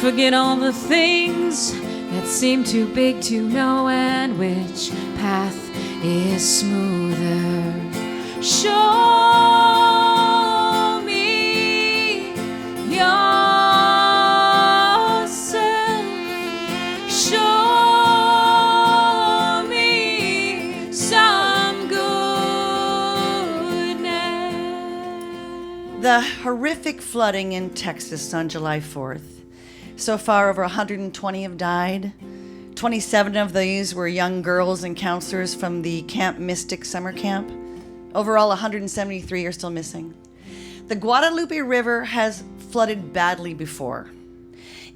Forget all the things that seem too big to know, and which path is smoother. Show me yourself. Show
the horrific flooding in Texas on July 4th. So far, over 120 have died. 27 of these were young girls and counselors from the Camp Mystic summer camp. Overall, 173 are still missing. The Guadalupe River has flooded badly before.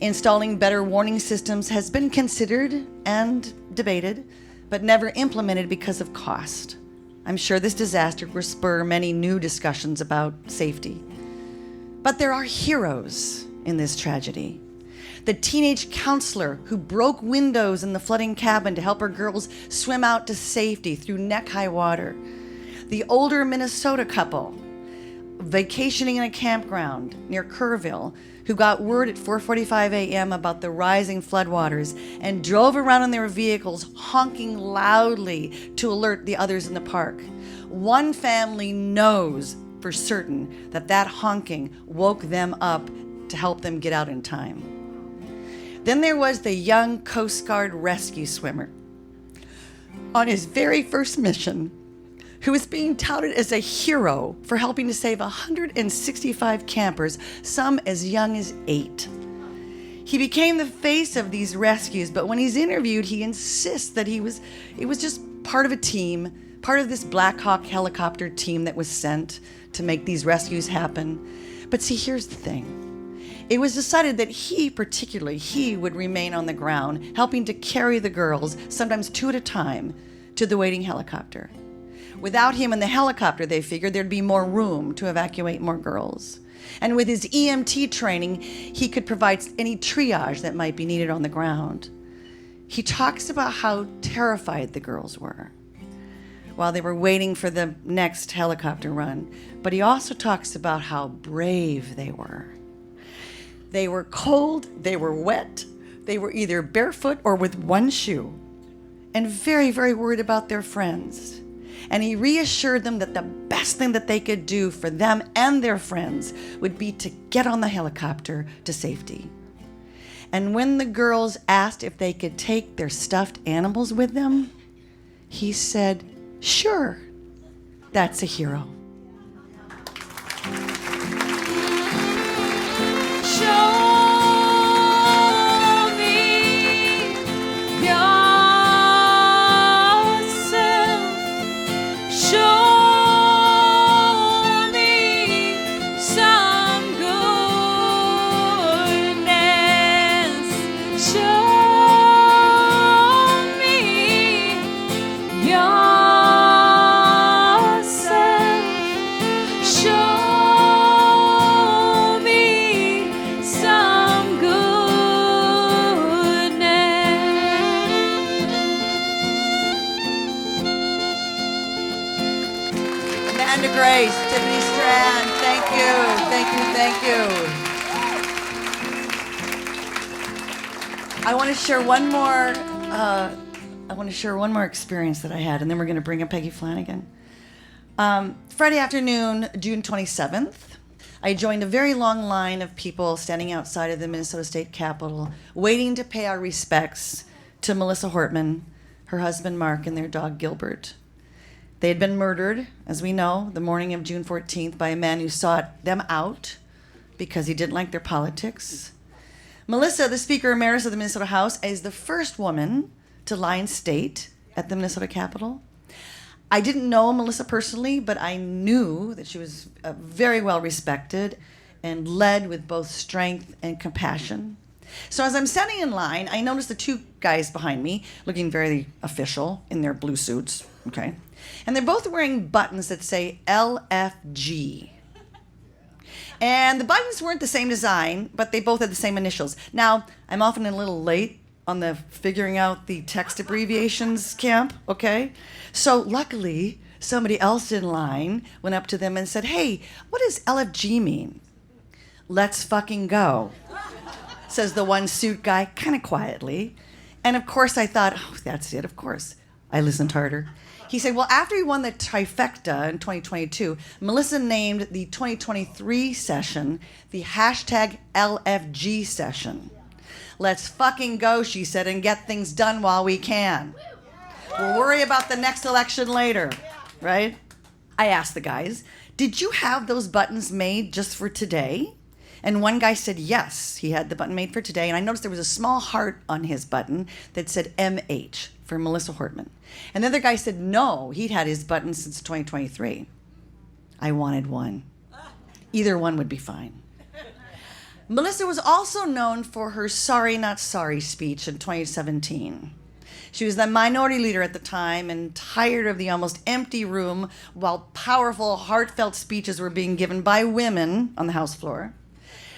Installing better warning systems has been considered and debated, but never implemented because of cost. I'm sure this disaster will spur many new discussions about safety. But there are heroes in this tragedy. The teenage counselor who broke windows in the flooding cabin to help her girls swim out to safety through neck-high water. The older Minnesota couple vacationing in a campground near Kerrville who got word at 4:45 a.m. about the rising floodwaters and drove around in their vehicles honking loudly to alert the others in the park. One family knows for certain that honking woke them up to help them get out in time. Then there was the young Coast Guard rescue swimmer on his very first mission, who is being touted as a hero for helping to save 165 campers, some as young as 8. He became the face of these rescues, but when he's interviewed, he insists that it was just part of a team, part of this Black Hawk helicopter team that was sent to make these rescues happen. But see, here's the thing. It was decided that he would remain on the ground, helping to carry the girls, sometimes 2 at a time, to the waiting helicopter. Without him in the helicopter, they figured there'd be more room to evacuate more girls. And with his EMT training, he could provide any triage that might be needed on the ground. He talks about how terrified the girls were while they were waiting for the next helicopter run. But he also talks about how brave they were. They were cold, they were wet, they were either barefoot or with one shoe, and very, very worried about their friends. And he reassured them that the best thing that they could do for them and their friends would be to get on the helicopter to safety. And when the girls asked if they could take their stuffed animals with them, he said, "Sure, that's a hero."
Show me yourself. Show me some goodness. Show me yourself. Show me some goodness.
Amanda Grace, Tiffany Strande, thank you, thank you, thank you. I want to share one more experience that I had, and then we're going to bring up Peggy Flanagan. Friday afternoon, June 27th, I joined a very long line of people standing outside of the Minnesota State Capitol, waiting to pay our respects to Melissa Hortman, her husband Mark, and their dog Gilbert. They had been murdered, as we know, the morning of June 14th by a man who sought them out because he didn't like their politics. Melissa, the Speaker Emeritus of the Minnesota House, is the first woman to lie in state at the Minnesota Capitol. I didn't know Melissa personally, but I knew that she was very well respected and led with both strength and compassion. So as I'm standing in line, I noticed the two guys behind me looking very official in their blue suits, okay? And they're both wearing buttons that say LFG. And the buttons weren't the same design, but they both had the same initials. Now, I'm often a little late on the figuring out the text abbreviations camp, okay? So luckily, somebody else in line went up to them and said, "Hey, what does LFG mean?" "Let's fucking go," says the one suit guy, kind of quietly. And of course I thought, oh, that's it, of course. I listened harder. He said, well, after he won the trifecta in 2022, Melissa named the 2023 session the hashtag LFG session. "Let's fucking go," she said, "and get things done while we can. We'll worry about the next election later," right? I asked the guys, "Did you have those buttons made just for today?" And one guy said yes, he had the button made for today. And I noticed there was a small heart on his button that said MH for Melissa Hortman. And the other guy said no, he'd had his button since 2023. I wanted one. Either one would be fine. Melissa was also known for her sorry not sorry speech in 2017. She was the minority leader at the time and tired of the almost empty room while powerful, heartfelt speeches were being given by women on the House floor.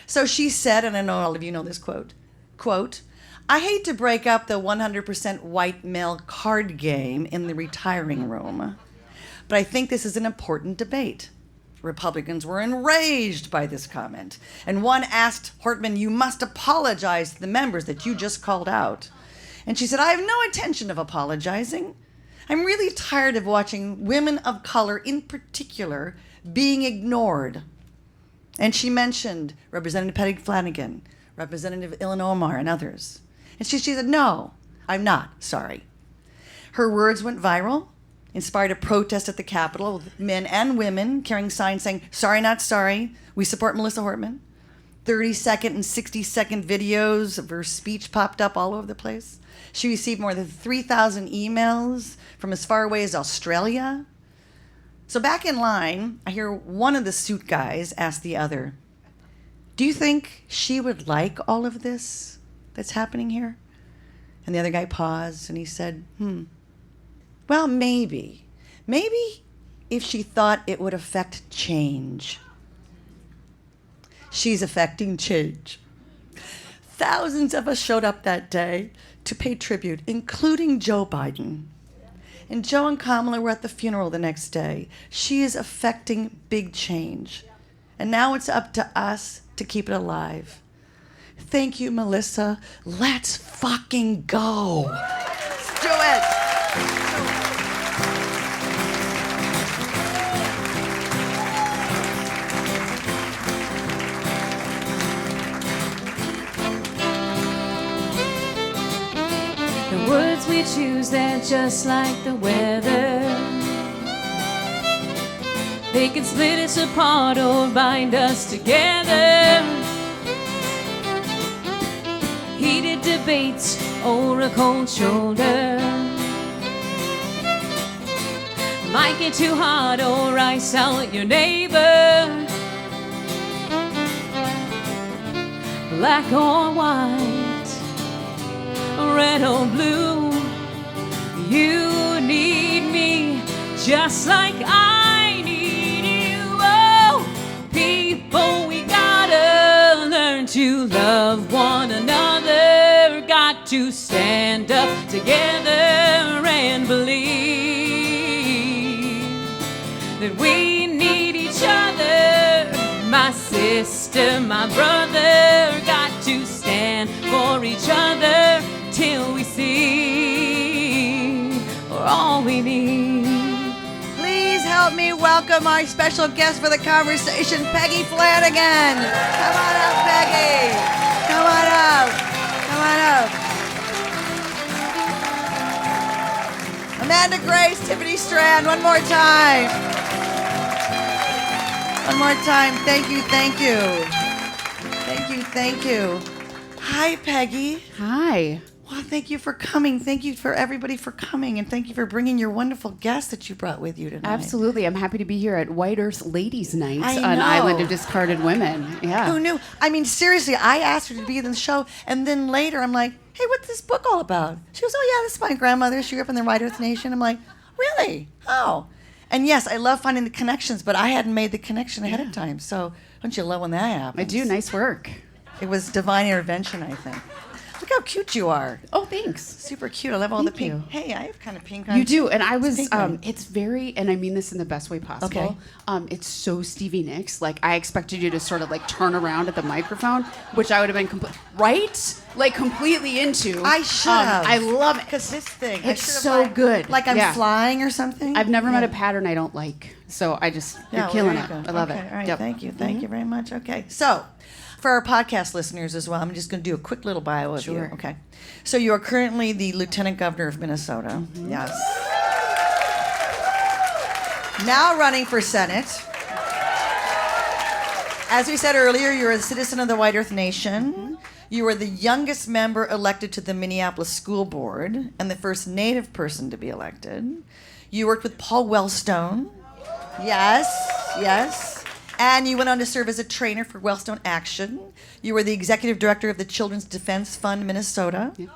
So she said, and I know all of you know this quote, "I hate to break up the 100% white male card game in the retiring room, but I think this is an important debate." Republicans were enraged by this comment, and one asked Hortman, "You must apologize to the members that you just called out." And she said, "I have no intention of apologizing. I'm really tired of watching women of color in particular being ignored." And she mentioned Representative Peggy Flanagan, Representative Illinois Omar, and others. And she said, "No, I'm not sorry." Her words went viral, inspired a protest at the Capitol with men and women carrying signs saying, "Sorry, not sorry. We support Melissa Hortman." 30-second and 60-second videos of her speech popped up all over the place. She received more than 3,000 emails from as far away as Australia. So back in line, I hear one of the suit guys ask the other, "Do you think she would like all of this that's happening here?" And the other guy paused and he said, Well, maybe. Maybe if she thought it would affect change. She's affecting change. Thousands of us showed up that day to pay tribute, including Joe Biden. And Joe and Kamala were at the funeral the next day. She is affecting big change. And now it's up to us to keep it alive. Thank you, Melissa. Let's fucking go. Let's do it.
The words we choose, they're just like the weather. They can split us apart or bind us together. Heated debates or a cold shoulder might get too hot or ice out your neighbor. Black or white, red or blue, you need me just like I need you. Oh, people, we gotta learn to love one another. Got to stand up together and believe that we need each other. My sister, my brother, got to stand for each other till we see we're all we need.
Please help me welcome our special guest for the conversation, Peggy Flanagan. Come on up, Peggy. Come on up. Come on up. Amanda Grace, Tiffany Strande, one more time. One more time. Thank you, thank you. Thank you, thank you. Hi, Peggy.
Hi.
Well, thank you for coming. Thank you for everybody for coming. And thank you for bringing your wonderful guest that you brought with you tonight.
Absolutely. I'm happy to be here at White Earth Ladies Night
I
on
know.
Island of Discarded Women. Yeah.
Who knew? I mean, seriously, I asked her to be in the show. And then later, I'm like, hey, what's this book all about? She goes, oh, yeah, this is my grandmother. She grew up in the White Earth Nation. I'm like, really? Oh. And yes, I love finding the connections, but I hadn't made the connection ahead of time. So don't you love when that happens?
I do. Nice work.
It was divine intervention, I think. Look how cute you are.
Oh, thanks.
Super cute. I love all the
Thank
pink.
you.
Hey, I have kind of pink on.
You do, and I was.
pink on.
It's very, and I mean this in the best way possible.
Okay.
It's so Stevie Nicks. Like I expected you to sort of like turn around at the microphone, which I would have been completely into.
I should have.
I love it
Because this thing.
It's so good.
Like I'm
Yeah.
flying or something?
I've never met a pattern I don't like, so you're
well,
killing
there
it.
you go.
I love
Okay,
it.
All right,
Yep.
thank you. Thank you very much. Okay, so for our podcast listeners as well, I'm just going to do a quick little bio of you.
Sure.
Okay. So you are currently the Lieutenant Governor of Minnesota. Yes. Now running for Senate. As we said earlier, you're a citizen of the White Earth Nation. You were the youngest member elected to the Minneapolis School Board and the first Native person to be elected. You worked with Paul Wellstone. Yes, yes. And you went on to serve as a trainer for Wellstone Action. You were the executive director of the Children's Defense Fund Minnesota.
Yeah.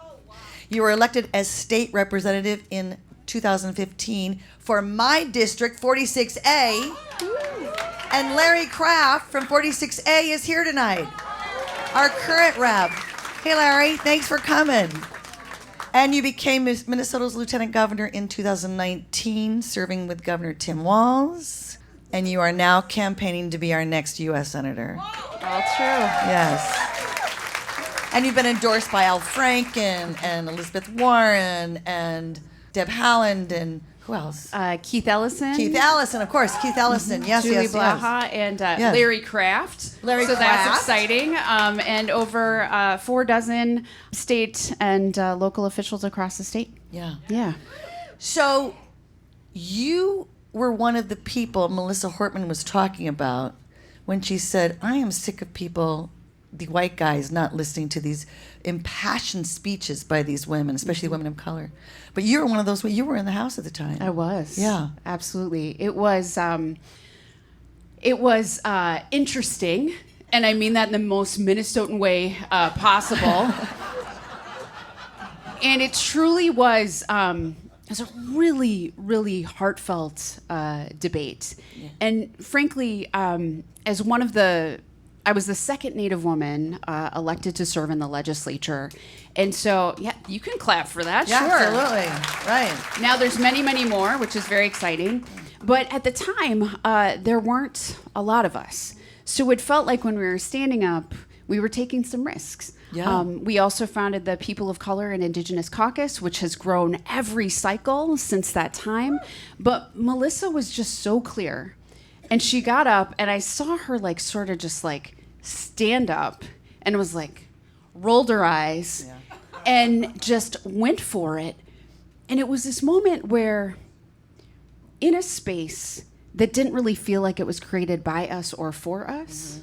You were elected as state representative in 2015 for my district, 46A. And Larry Kraft from 46A is here tonight, our current rep. Hey, Larry, thanks for coming. And you became Minnesota's lieutenant governor in 2019, serving with Governor Tim Walz. And you are now campaigning to be our next U.S. Senator.
All true.
Yes. And you've been endorsed by Al Franken and Elizabeth Warren and Deb Haaland and who else?
Keith Ellison.
Keith Ellison, of course. Keith Ellison. Yes,
Julie
yes, yes.
Blaha and
Yes.
Larry Kraft.
Larry
so
Kraft.
that's exciting. And over 4 dozen state and local officials across the state.
Yeah.
Yeah.
So you were one of the people Melissa Hortman was talking about when she said, I am sick of people, the white guys, not listening to these impassioned speeches by these women, especially women of color. But you were one of those, you were in the House at the time.
I was.
Yeah.
Absolutely. It was interesting, and I mean that in the most Minnesotan way possible. And it truly was It was a really, really heartfelt debate. Yeah. And frankly, as one of I was the second Native woman elected to serve in the legislature. And so, yeah, you can clap for that,
yeah,
sure.
Absolutely, right.
Now there's many, many more, which is very exciting. But at the time, there weren't a lot of us. So it felt like when we were standing up, we were taking some risks. Yeah. We also founded the People of Color and Indigenous Caucus, which has grown every cycle since that time. But Melissa was just so clear. And she got up, and I saw her like sort of just like stand up and was like, rolled her eyes and just went for it. And it was this moment where in a space that didn't really feel like it was created by us or for us,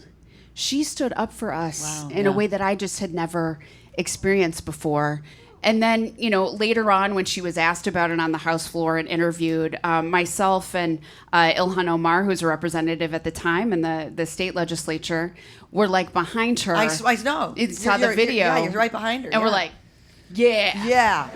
she stood up for us in a way that I just had never experienced before. And then, later on when she was asked about it on the House floor and interviewed, myself and Ilhan Omar, who's a representative at the time in the state legislature, were like behind her.
I know.
Saw the video.
You're right behind her.
And we're like, yeah.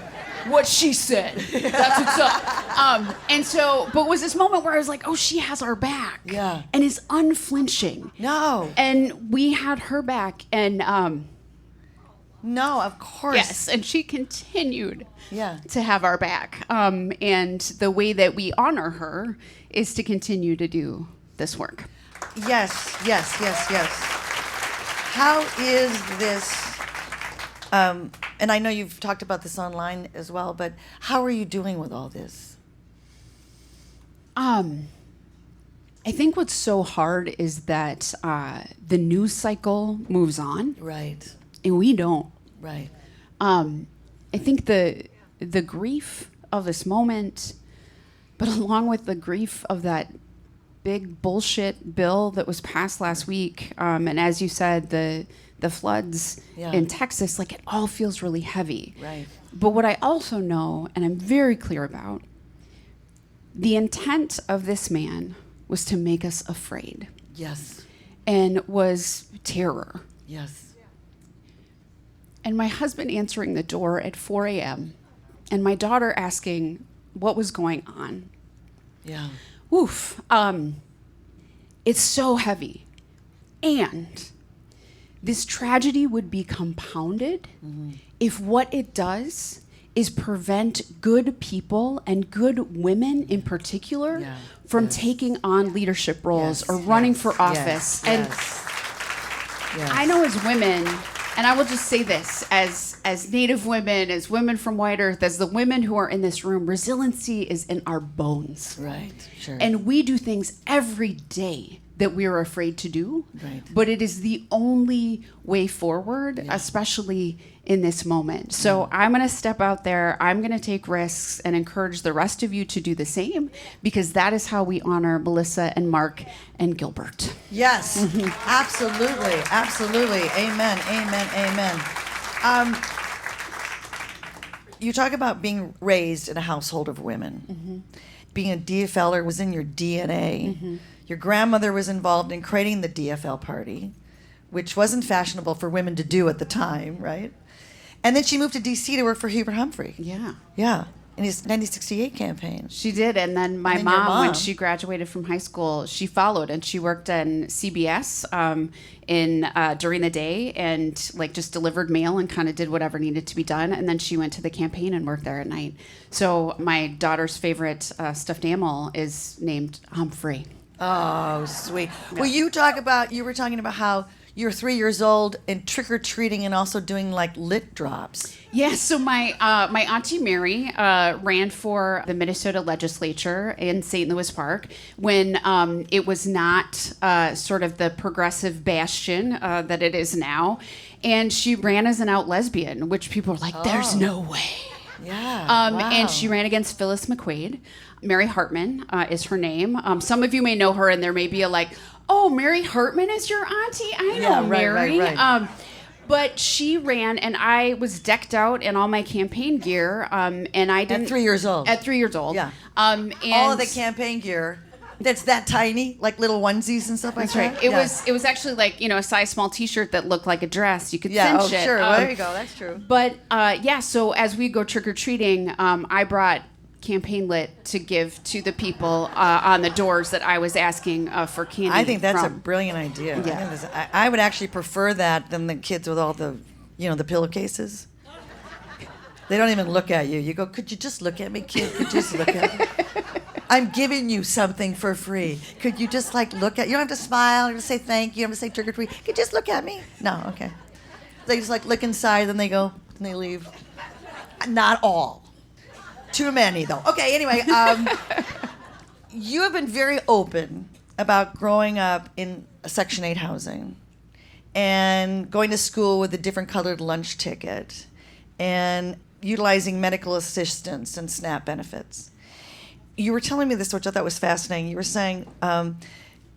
What she said. That's what's up. And so, but it was this moment where I was like, oh, she has our back.
Yeah.
And is unflinching.
No.
And we had her back. And
no, of course.
Yes, and she continued to have our back. And the way that we honor her is to continue to do this work.
Yes. How is this, and I know you've talked about this online as well, but how are you doing with all this?
I think what's so hard is that the news cycle moves on.
Right.
And we don't.
Right.
I think the grief of this moment, but along with the grief of that big bullshit bill that was passed last week, and as you said, the floods in Texas, like it all feels really heavy.
Right.
But what I also know, and I'm very clear about, the intent of this man was to make us afraid.
Yes.
And was terror.
Yes.
And my husband answering the door at 4 a.m. and my daughter asking what was going on.
Yeah.
Oof. It's so heavy. And this tragedy would be compounded if what it does is prevent good people and good women in particular from taking on leadership roles or running for office. And I know as women, and I will just say this, as Native women, as women from White Earth, as the women who are in this room, resiliency is in our bones.
Right, sure.
And we do things every day that we are afraid to do.
Right.
But it is the only way forward, especially in this moment. So I'm going to step out there. I'm going to take risks and encourage the rest of you to do the same, because that is how we honor Melissa and Mark and Gilbert.
Yes, absolutely, absolutely. Amen, amen, amen. You talk about being raised in a household of women. Being a DFLer was in your DNA. Your grandmother was involved in creating the DFL party, which wasn't fashionable for women to do at the time, right? And then she moved to D.C. to work for Hubert Humphrey. Yeah, in his 1968 campaign.
She did, and then my mom, when she graduated from high school, she followed, and she worked in CBS during the day, and like just delivered mail and kind of did whatever needed to be done, and then she went to the campaign and worked there at night. So my daughter's favorite stuffed animal is named Humphrey.
Oh, sweet. Yeah. Well, you were talking about how you're 3 years old and trick-or-treating and also doing like lit drops.
Yeah, so my Auntie Mary ran for the Minnesota legislature in St. Louis Park when it was not sort of the progressive bastion that it is now. And she ran as an out lesbian, which people are like, there's no way.
Yeah.
Wow. And she ran against Phyllis McQuaid. Mary Hartman is her name. Some of you may know her, and there may be a like, oh, Mary Hartman is your auntie? I know Mary.
Right.
But she ran, and I was decked out in all my campaign gear, and I didn't.
At 3 years old.
At 3 years old.
Yeah.
And
all of the campaign gear. That's that tiny, like little onesies and stuff like that.
That's right. It was actually like a size small T-shirt that looked like a dress. You could cinch it.
Sure. Well, there you go. That's true.
But so as we go trick or treating, I brought campaign lit to give to the people on the doors that I was asking for candy.
I think that's
from.
a brilliant idea.
Yeah.
I would actually prefer that than the kids with all the, the pillowcases. They don't even look at you. You go, could you just look at me, kid? Could you just look at me? I'm giving you something for free. Could you just look at? You don't have to smile. You don't have to say thank you. You don't have to say trick or treat. Could you just look at me? No, okay. They just look inside, then they go and they leave. Not all. Too many though. Okay. Anyway, you have been very open about growing up in Section 8 housing and going to school with a different colored lunch ticket and utilizing medical assistance and SNAP benefits. You were telling me this, which I thought was fascinating. You were saying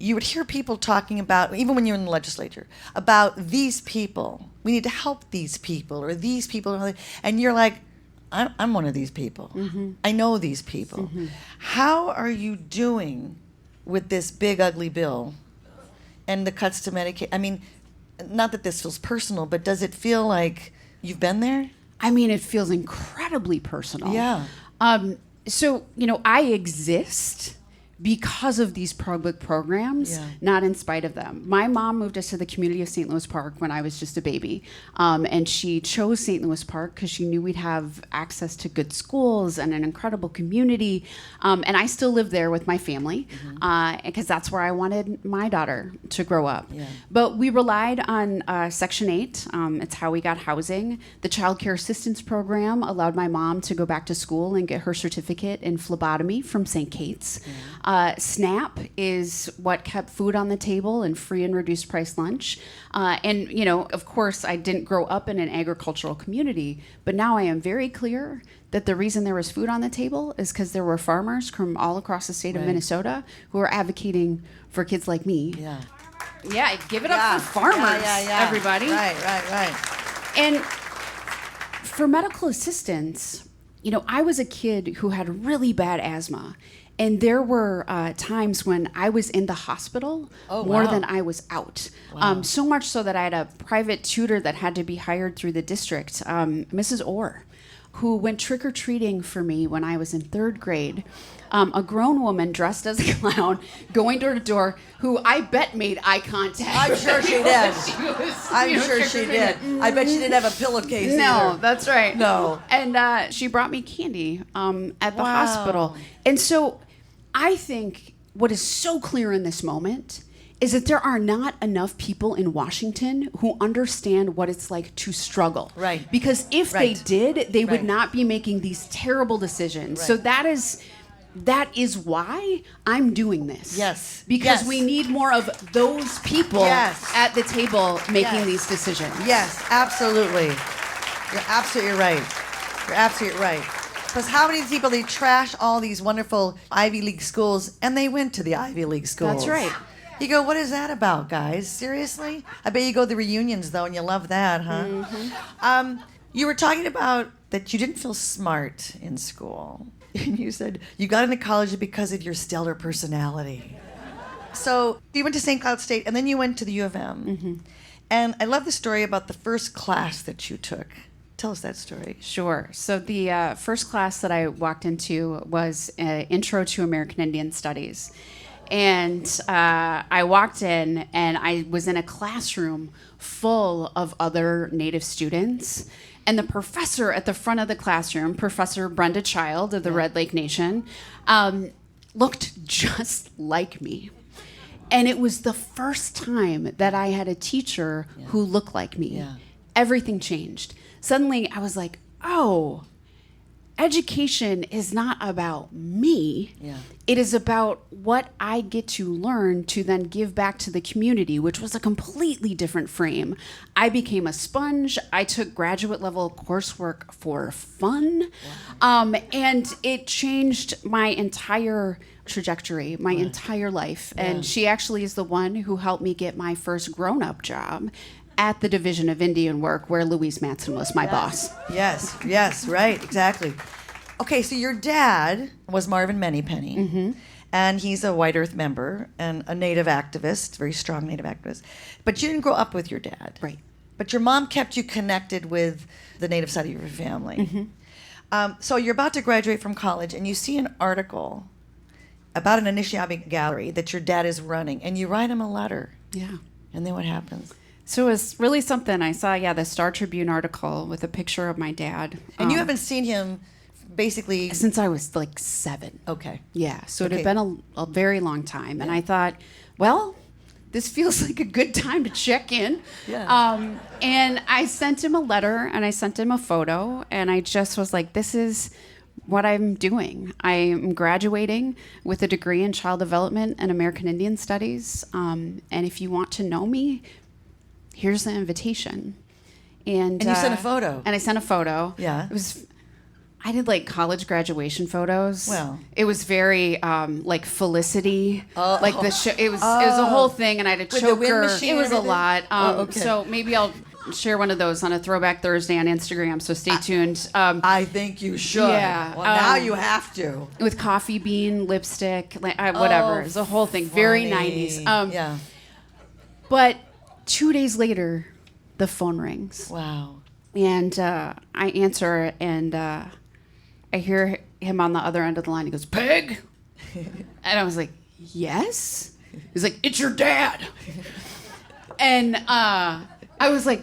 you would hear people talking about, even when you're in the legislature, about these people. We need to help these people, or these people. And you're like, I'm one of these people. Mm-hmm. I know these people. Mm-hmm. How are you doing with this big, ugly bill and the cuts to Medicaid? I mean, not that this feels personal, but does it feel like you've been there?
I mean, it feels incredibly personal.
Yeah.
So, I exist because of these public programs, not in spite of them. My mom moved us to the community of St. Louis Park when I was just a baby. And she chose St. Louis Park because she knew we'd have access to good schools and an incredible community. And I still live there with my family because that's where I wanted my daughter to grow up. Yeah. But we relied on Section 8. It's how we got housing. The Child Care Assistance Program allowed my mom to go back to school and get her certificate in phlebotomy from St. Kate's. SNAP is what kept food on the table and free and reduced price lunch. And, of course, I didn't grow up in an agricultural community, but now I am very clear that the reason there was food on the table is because there were farmers from all across the state of Minnesota who are advocating for kids like me.
Yeah.
Yeah, give it up for farmers, everybody.
Right.
And for medical assistance, I was a kid who had really bad asthma. And there were times when I was in the hospital more than I was out. Wow. So much so that I had a private tutor that had to be hired through the district, Mrs. Orr, who went trick-or-treating for me when I was in 3rd grade. A grown woman dressed as a clown going door to door who I bet made eye contact.
I'm sure she did. I'm sure she did. I bet she didn't have a pillowcase either.
No, that's right.
No.
And she brought me candy at the hospital. And so I think what is so clear in this moment is that there are not enough people in Washington who understand what it's like to struggle.
Right.
Because if they did, they would not be making these terrible decisions. Right. So that is why I'm doing this.
Yes.
Because we need more of those people at the table making these decisions.
Yes, absolutely. You're absolutely right. You're absolutely right. Because how many people, they trash all these wonderful Ivy League schools, and they went to the Ivy League schools.
That's right.
You go, what is that about, guys? Seriously? I bet you go to the reunions, though, and you love that, huh? Mm-hmm. You were talking about that you didn't feel smart in school. And you said you got into college because of your stellar personality. So you went to St. Cloud State, and then you went to the U of M. Mm-hmm. And I love the story about the first class that you took. Tell us that story.
Sure. So the first class that I walked into was Intro to American Indian Studies. And I walked in, and I was in a classroom full of other Native students. And the professor at the front of the classroom, Professor Brenda Child of the Red Lake Nation, looked just like me. And it was the first time that I had a teacher who looked like me. Yeah. Everything changed. Suddenly, I was like, oh, education is not about me. Yeah. It is about what I get to learn to then give back to the community, which was a completely different frame. I became a sponge. I took graduate level coursework for fun. Wow. And it changed my entire trajectory, my entire life. Yeah. And she actually is the one who helped me get my first grown-up job at the Division of Indian Work, where Louise Matson was my boss.
Yes, right, exactly. Okay, so your dad was Marvin Moneypenny, and he's a White Earth member and a Native activist, very strong Native activist. But you didn't grow up with your dad.
Right.
But your mom kept you connected with the Native side of your family. So you're about to graduate from college, and you see an article about an Anishinaabe gallery that your dad is running, and you write him a letter.
Yeah.
And then what happens?
So it was really something. I saw, the Star Tribune article with a picture of my dad.
And you haven't seen him basically...
Since I was like 7.
Okay.
Yeah, so it had been a very long time. And I thought, well, this feels like a good time to check in.
Yeah.
And I sent him a letter, and I sent him a photo, and I just was like, this is what I'm doing. I am graduating with a degree in child development and American Indian Studies. And if you want to know me, here's the invitation. And
you sent a photo.
And I sent a photo.
Yeah.
I did like college graduation photos.
Well.
It was very like Felicity. Like the show. It was a whole thing, and I had a
With the wind
choker.
machine
It was
and
a lot.
okay.
So maybe I'll share one of those on a Throwback Thursday on Instagram. So stay tuned.
I think you should.
Yeah.
Well, now you have to.
With coffee bean lipstick, whatever. It's a whole thing. Very
Funny.
90s.
Yeah.
But 2 days later, the phone rings.
Wow.
And I answer, and I hear him on the other end of the line. He goes, "Peg?" And I was like, "Yes." He's like, "It's your dad." And I was like,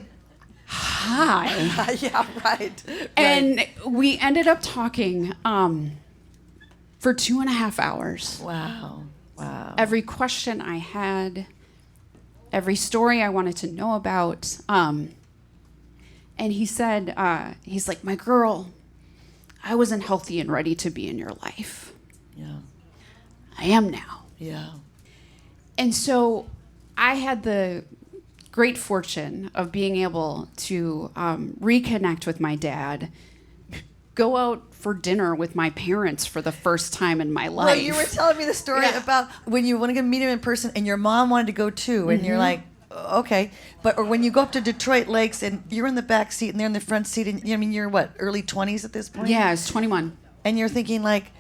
"Hi."
Yeah, right.
And we ended up talking for 2.5 hours.
Wow. Wow.
Every question I had, every story I wanted to know about. And he said, he's like, "My girl, I wasn't healthy and ready to be in your life.
Yeah.
I am now."
Yeah.
And so I had the great fortune of being able to reconnect with my dad, go out for dinner with my parents for the first time in my life.
Well, you were telling me the story about when you want to go meet him in person, and your mom wanted to go too, and you're like, okay. Or when you go up to Detroit Lakes, and you're in the back seat, and they're in the front seat, and you're what, early 20s at this point?
Yeah, I was 21.
And you're thinking like,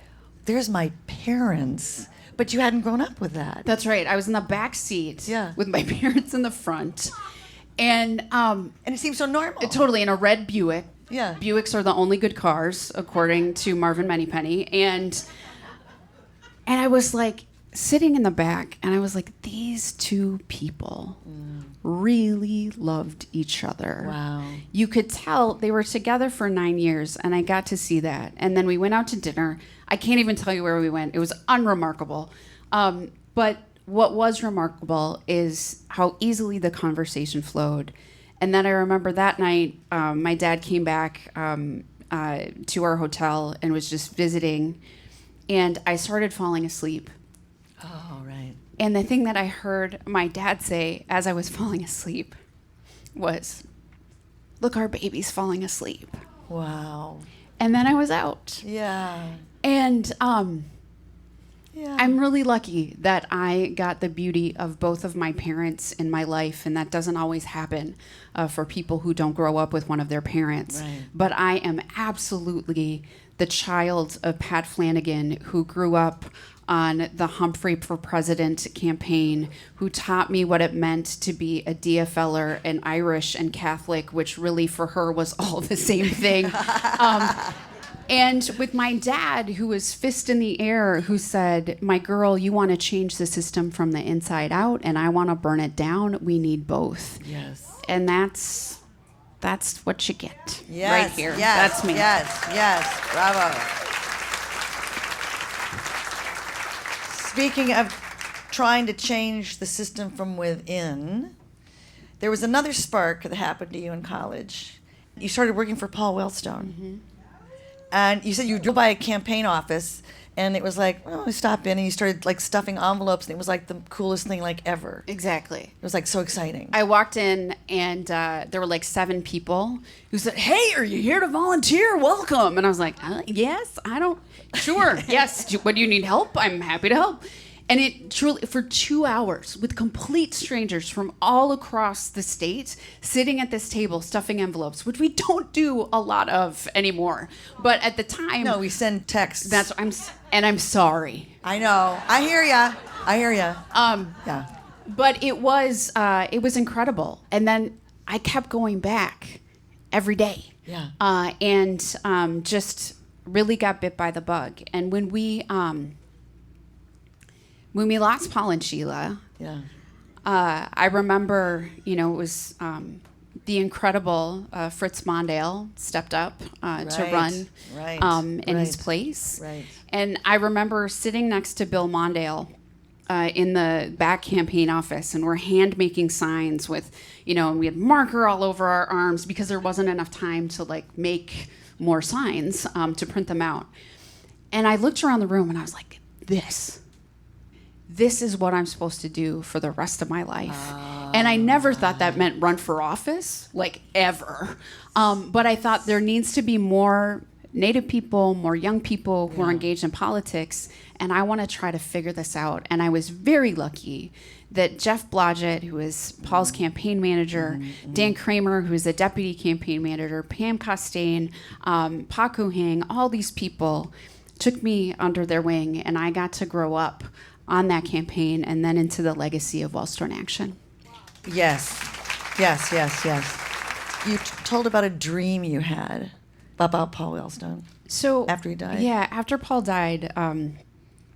there's my parents. But you hadn't grown up with that.
That's right. I was in the back seat
Yeah.
with my parents in the front. And
it seems so normal.
Totally, in a red Buick.
Yeah.
Buicks are the only good cars, according to Marvin Moneypenny. And I was like sitting in the back, and I was like, these two people really loved each other.
Wow.
You could tell they were together for 9 years, and I got to see that. And then we went out to dinner. I can't even tell you where we went. It was unremarkable. But what was remarkable is how easily the conversation flowed. And then I remember that night, my dad came back to our hotel and was just visiting. And I started falling asleep.
Oh, right.
And the thing that I heard my dad say as I was falling asleep was, "Look, our baby's falling asleep."
Wow.
And then I was out.
Yeah.
And
Yeah.
I'm really lucky that I got the beauty of both of my parents in my life, and that doesn't always happen for people who don't grow up with one of their parents.
Right.
But I am absolutely the child of Pat Flanagan, who grew up on the Humphrey for President campaign, who taught me what it meant to be a DFLer and Irish and Catholic, which really for her was all the same thing. And with my dad, who was fist in the air, who said, "My girl, you want to change the system from the inside out, and I want to burn it down. We need both."
Yes.
And that's what you get
Yes.
right here.
Yes.
That's me.
Yes. Yes. Bravo. Speaking of trying to change the system from within, there was another spark that happened to you in college. You started working for Paul Wellstone. Mm-hmm. And you said you drove by a campaign office, and it was like, oh, stop in, and you started like stuffing envelopes, and it was like the coolest thing like ever.
Exactly.
It was like so exciting.
I walked in, and there were like 7 people who said, "Hey, are you here to volunteer? Welcome." And I was like, "Yes, sure, yes. What do you need help? I'm happy to help." And it truly, for 2 hours with complete strangers from all across the state, sitting at this table, stuffing envelopes, which we don't do a lot of anymore. But at the time,
No, we send texts.
I'm sorry.
I know. I hear ya. Yeah.
But it was incredible. And then I kept going back every day.
Yeah.
And just really got bit by the bug. And when we lost Paul and Sheila, I remember, it was the incredible Fritz Mondale stepped up to run in his place.
Right.
And I remember sitting next to Bill Mondale in the back campaign office, and we're hand making signs with, and we had marker all over our arms because there wasn't enough time to make more signs to print them out. And I looked around the room and I was like, this is what I'm supposed to do for the rest of my life. And I never thought that meant run for office, ever. But I thought there needs to be more Native people, more young people who are engaged in politics, and I want to try to figure this out. And I was very lucky that Jeff Blodgett, who is Paul's campaign manager, Dan Kramer, who is the deputy campaign manager, Pam Costain, Paku Hing, all these people took me under their wing, and I got to grow up on that campaign and then into the legacy of Wellstone Action.
Yes. You told about a dream you had about Paul Wellstone.
So
after he died?
Yeah, after Paul died, and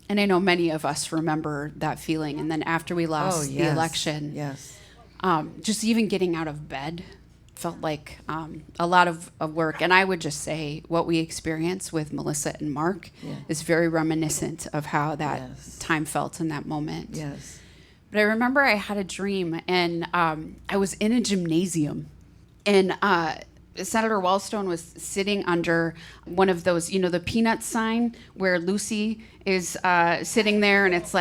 I know many of us remember that feeling. And then after we lost the election, just even getting out of bed felt like a lot of work. And I would just say what we experienced with Melissa and Mark is very reminiscent of how that time felt in that moment.
Yes.
But I remember I had a dream, and I was in a gymnasium, and Senator Wellstone was sitting under one of those, the peanut sign where Lucy is sitting there, and it's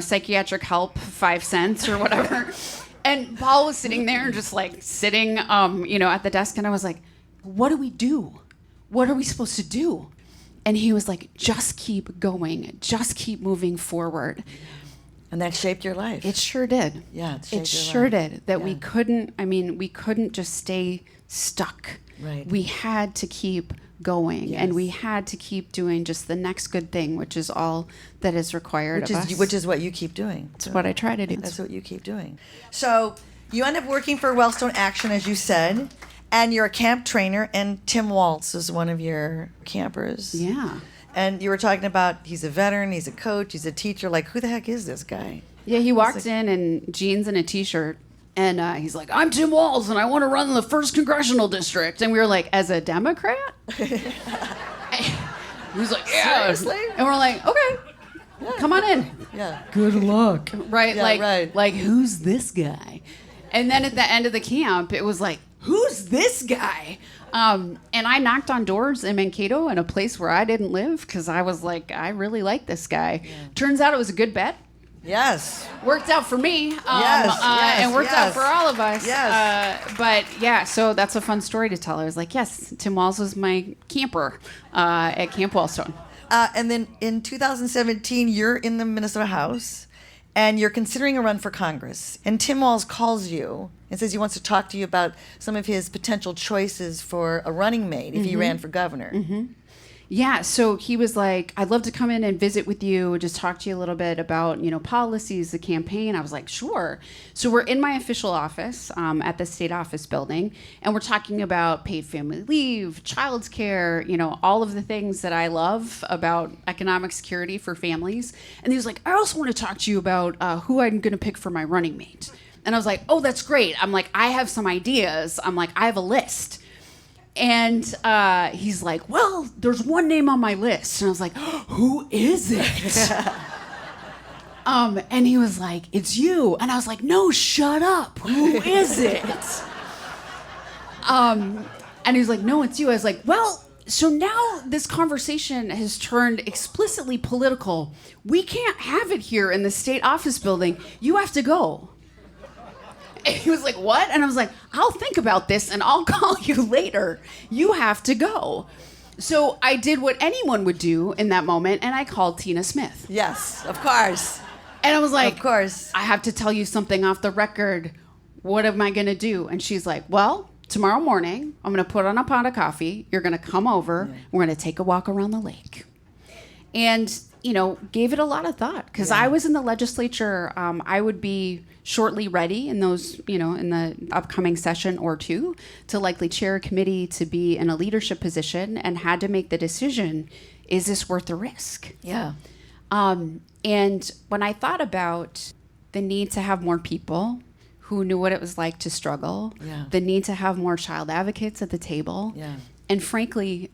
psychiatric help, 5 cents or whatever. And Paul was sitting there, just sitting, at the desk, and I was like, what do we do? What are we supposed to do? And he was like, just keep going, just keep moving forward.
And that shaped your life.
It sure did.
Yeah,
it sure did. That we couldn't just stay stuck.
Right.
We had to keep going, and we had to keep doing just the next good thing, which is all that is required of us.
Which is what you keep doing.
That's what I try to do.
That's what you keep doing. So you end up working for Wellstone Action, as you said, and you're a camp trainer, and Tim Waltz is one of your campers.
Yeah.
And you were talking about he's a veteran, he's a coach, he's a teacher. Who the heck is this guy?
Yeah, he walked in jeans and a T-shirt. And he's like, I'm Tim Walz, and I want to run the 1st Congressional District. And we were like, as a Democrat? He was like, yeah.
Seriously?
And we're like, okay, come on in.
Yeah.
Good luck. Right?
Yeah,
like, who's this guy? And then at the end of the camp, it was like, who's this guy? And I knocked on doors in Mankato in a place where I didn't live because I was like, I really like this guy. Yeah. Turns out it was a good bet.
Yes.
Worked out for me. And worked out for all of us.
Yes.
So that's a fun story to tell. I was like, yes, Tim Walz was my camper at Camp Wellstone.
And then in 2017, you're in the Minnesota House, and you're considering a run for Congress. And Tim Walz calls you and says he wants to talk to you about some of his potential choices for a running mate if he ran for governor.
Mm-hmm. Yeah, so he was like, I'd love to come in and visit with you, just talk to you a little bit about, policies, the campaign. I was like, sure. So we're in my official office at the state office building, and we're talking about paid family leave, childcare, all of the things that I love about economic security for families. And he was like, I also want to talk to you about who I'm going to pick for my running mate. And I was like, oh, that's great. I'm like, I have some ideas. I'm like, I have a list. And he's like, well, there's one name on my list. And I was like, who is it? And he was like, it's you. And I was like, no, shut up. Who is it? And he was like, no, it's you. I was like, well, so now this conversation has turned explicitly political. We can't have it here in the state office building. You have to go. And he was like, what? And I was like, I'll think about this and I'll call you later. You have to go. So I did what anyone would do in that moment, and I called Tina Smith.
Yes, of course.
And I was like,
of course.
I have to tell you something off the record. What am I going to do? And she's like, well, tomorrow morning, I'm going to put on a pot of coffee. You're going to come over. Yeah. We're going to take a walk around the lake. And gave it a lot of thought because I was in the legislature. I would be shortly ready in those, in the upcoming session or two to likely chair a committee, to be in a leadership position, and had to make the decision, is this worth the risk?
Yeah.
And when I thought about the need to have more people who knew what it was like to struggle, the need to have more child advocates at the table, and frankly,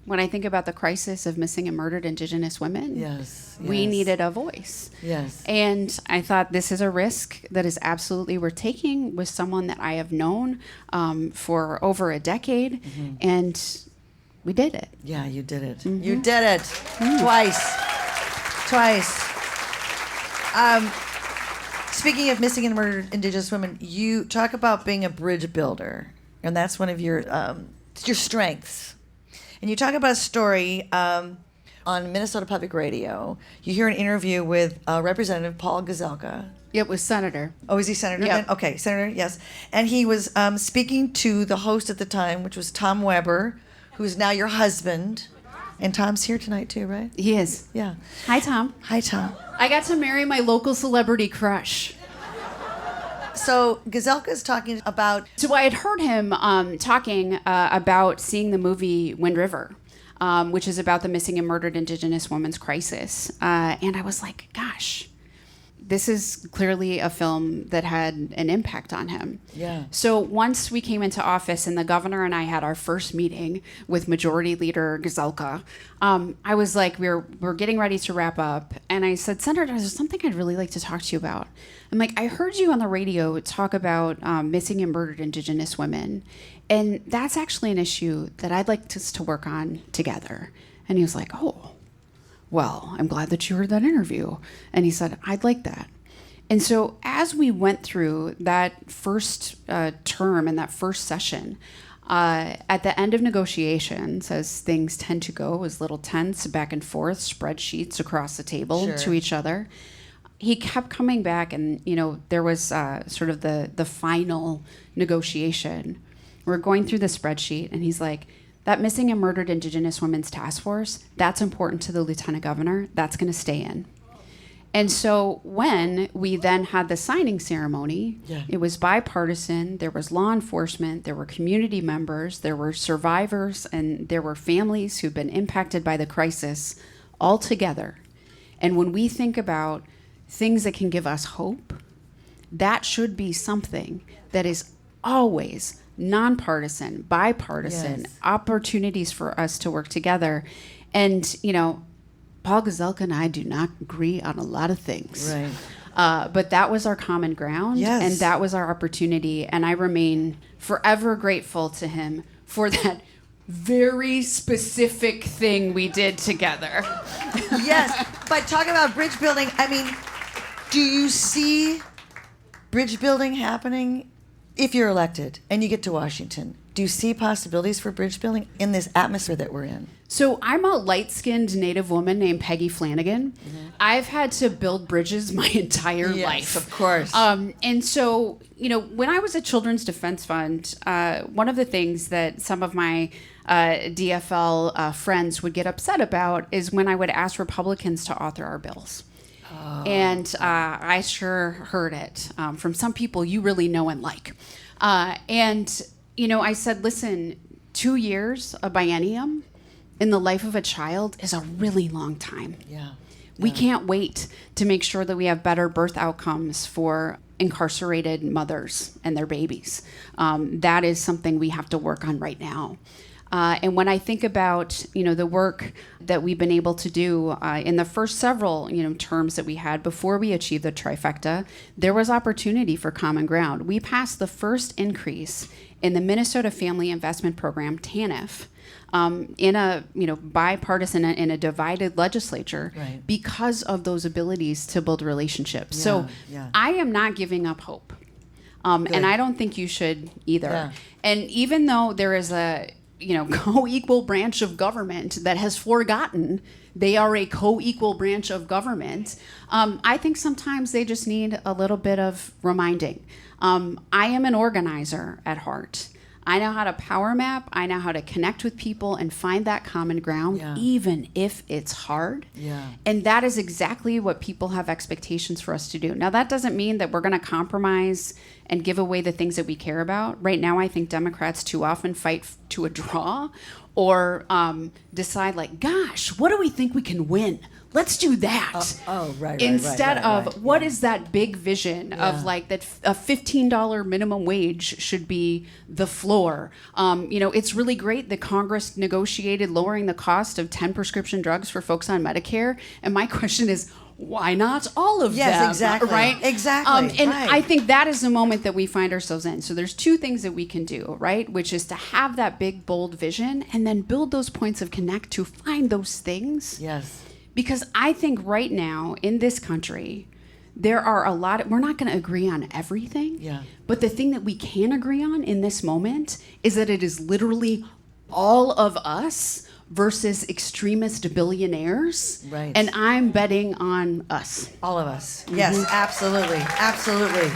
when I think about the crisis of missing and murdered Indigenous women, we needed a voice.
Yes.
And I thought, this is a risk that is absolutely worth taking with someone that I have known for over a decade. And we did it.
Yeah, you did it. You did it. Twice. Speaking of missing and murdered Indigenous women, you talk about being a bridge builder, and that's one of your strengths. And you talk about a story on Minnesota Public Radio. You hear an interview with Representative Paul Gazelka.
It was Senator.
Oh, is he Senator then? Okay, Senator, yes. And he was speaking to the host at the time, which was Tom Weber, who's now your husband. And Tom's here tonight too, right?
He is.
Yeah.
Hi, Tom.
Hi, Tom.
I got to marry my local celebrity crush.
So Gazelka's talking about...
So I had heard him talking about seeing the movie Wind River, which is about the missing and murdered Indigenous women's crisis. And I was like, gosh, this is clearly a film that had an impact on him.
Yeah.
So once we came into office and the governor and I had our first meeting with Majority Leader Gazelka, I was like, we're getting ready to wrap up. And I said, Senator, there's something I'd really like to talk to you about. I'm like, I heard you on the radio talk about missing and murdered Indigenous women. And that's actually an issue that I'd like us to work on together. And he was like, oh, well, I'm glad that you heard that interview. And he said, I'd like that. And so as we went through that first term and that first session, at the end of negotiations, as things tend to go, as little tense back and forth, spreadsheets across the table to each other, he kept coming back, and there was sort of the final negotiation. We're going through the spreadsheet, and he's like, that missing and murdered Indigenous women's task force, that's important to the lieutenant governor. That's going to stay in. And so when we then had the signing ceremony, it was bipartisan. There was law enforcement, there were community members, there were survivors, and there were families who've been impacted by the crisis all together. And when we think about things that can give us hope, that should be something that is always nonpartisan, bipartisan, opportunities for us to work together. And, Paul Gazelka and I do not agree on a lot of things.
Right.
But that was our common ground, and that was our opportunity. And I remain forever grateful to him for that very specific thing we did together.
Yes, but talk about bridge building. I mean, do you see bridge building happening if you're elected and you get to Washington? Do you see possibilities for bridge building in this atmosphere that we're in?
So I'm a light-skinned Native woman named Peggy Flanagan. I've had to build bridges my entire life.
Of course.
And so, when I was at Children's Defense Fund, one of the things that some of my DFL friends would get upset about is when I would ask Republicans to author our bills. And I sure heard it from some people you really know and like. I said, listen, 2 years, a biennium, in the life of a child is a really long time. We can't wait to make sure that we have better birth outcomes for incarcerated mothers and their babies. That is something we have to work on right now. And when I think about, the work that we've been able to do in the first several, terms that we had before we achieved the trifecta, there was opportunity for common ground. We passed the first increase in the Minnesota Family Investment Program, TANF, in a bipartisan, in a divided legislature, because of those abilities to build relationships. I am not giving up hope, and I don't think you should either. And even though there is a co-equal branch of government that has forgotten they are a co-equal branch of government, I think sometimes they just need a little bit of reminding. I am an organizer at heart. I know how to power map. I know how to connect with people and find that common ground, even if it's hard.
Yeah.
And that is exactly what people have expectations for us to do. Now, that doesn't mean that we're going to compromise and give away the things that we care about. Right now, I think Democrats too often fight to a draw or decide like, gosh, what do we think we can win? Let's do that.
Right.
Instead of what is that big vision of like that a $15 minimum wage should be the floor. It's really great that Congress negotiated lowering the cost of 10 prescription drugs for folks on Medicare. And my question is, why not all of them?
Yes, exactly.
Right?
Exactly.
And I think that is the moment that we find ourselves in. So there's two things that we can do, right? Which is to have that big, bold vision and then build those points of connect to find those things.
Yes.
Because I think right now in this country, there are we're not going to agree on everything.
Yeah.
But the thing that we can agree on in this moment is that it is literally all of us versus extremist billionaires.
Right.
And I'm betting on us.
All of us. Yes, absolutely. Absolutely.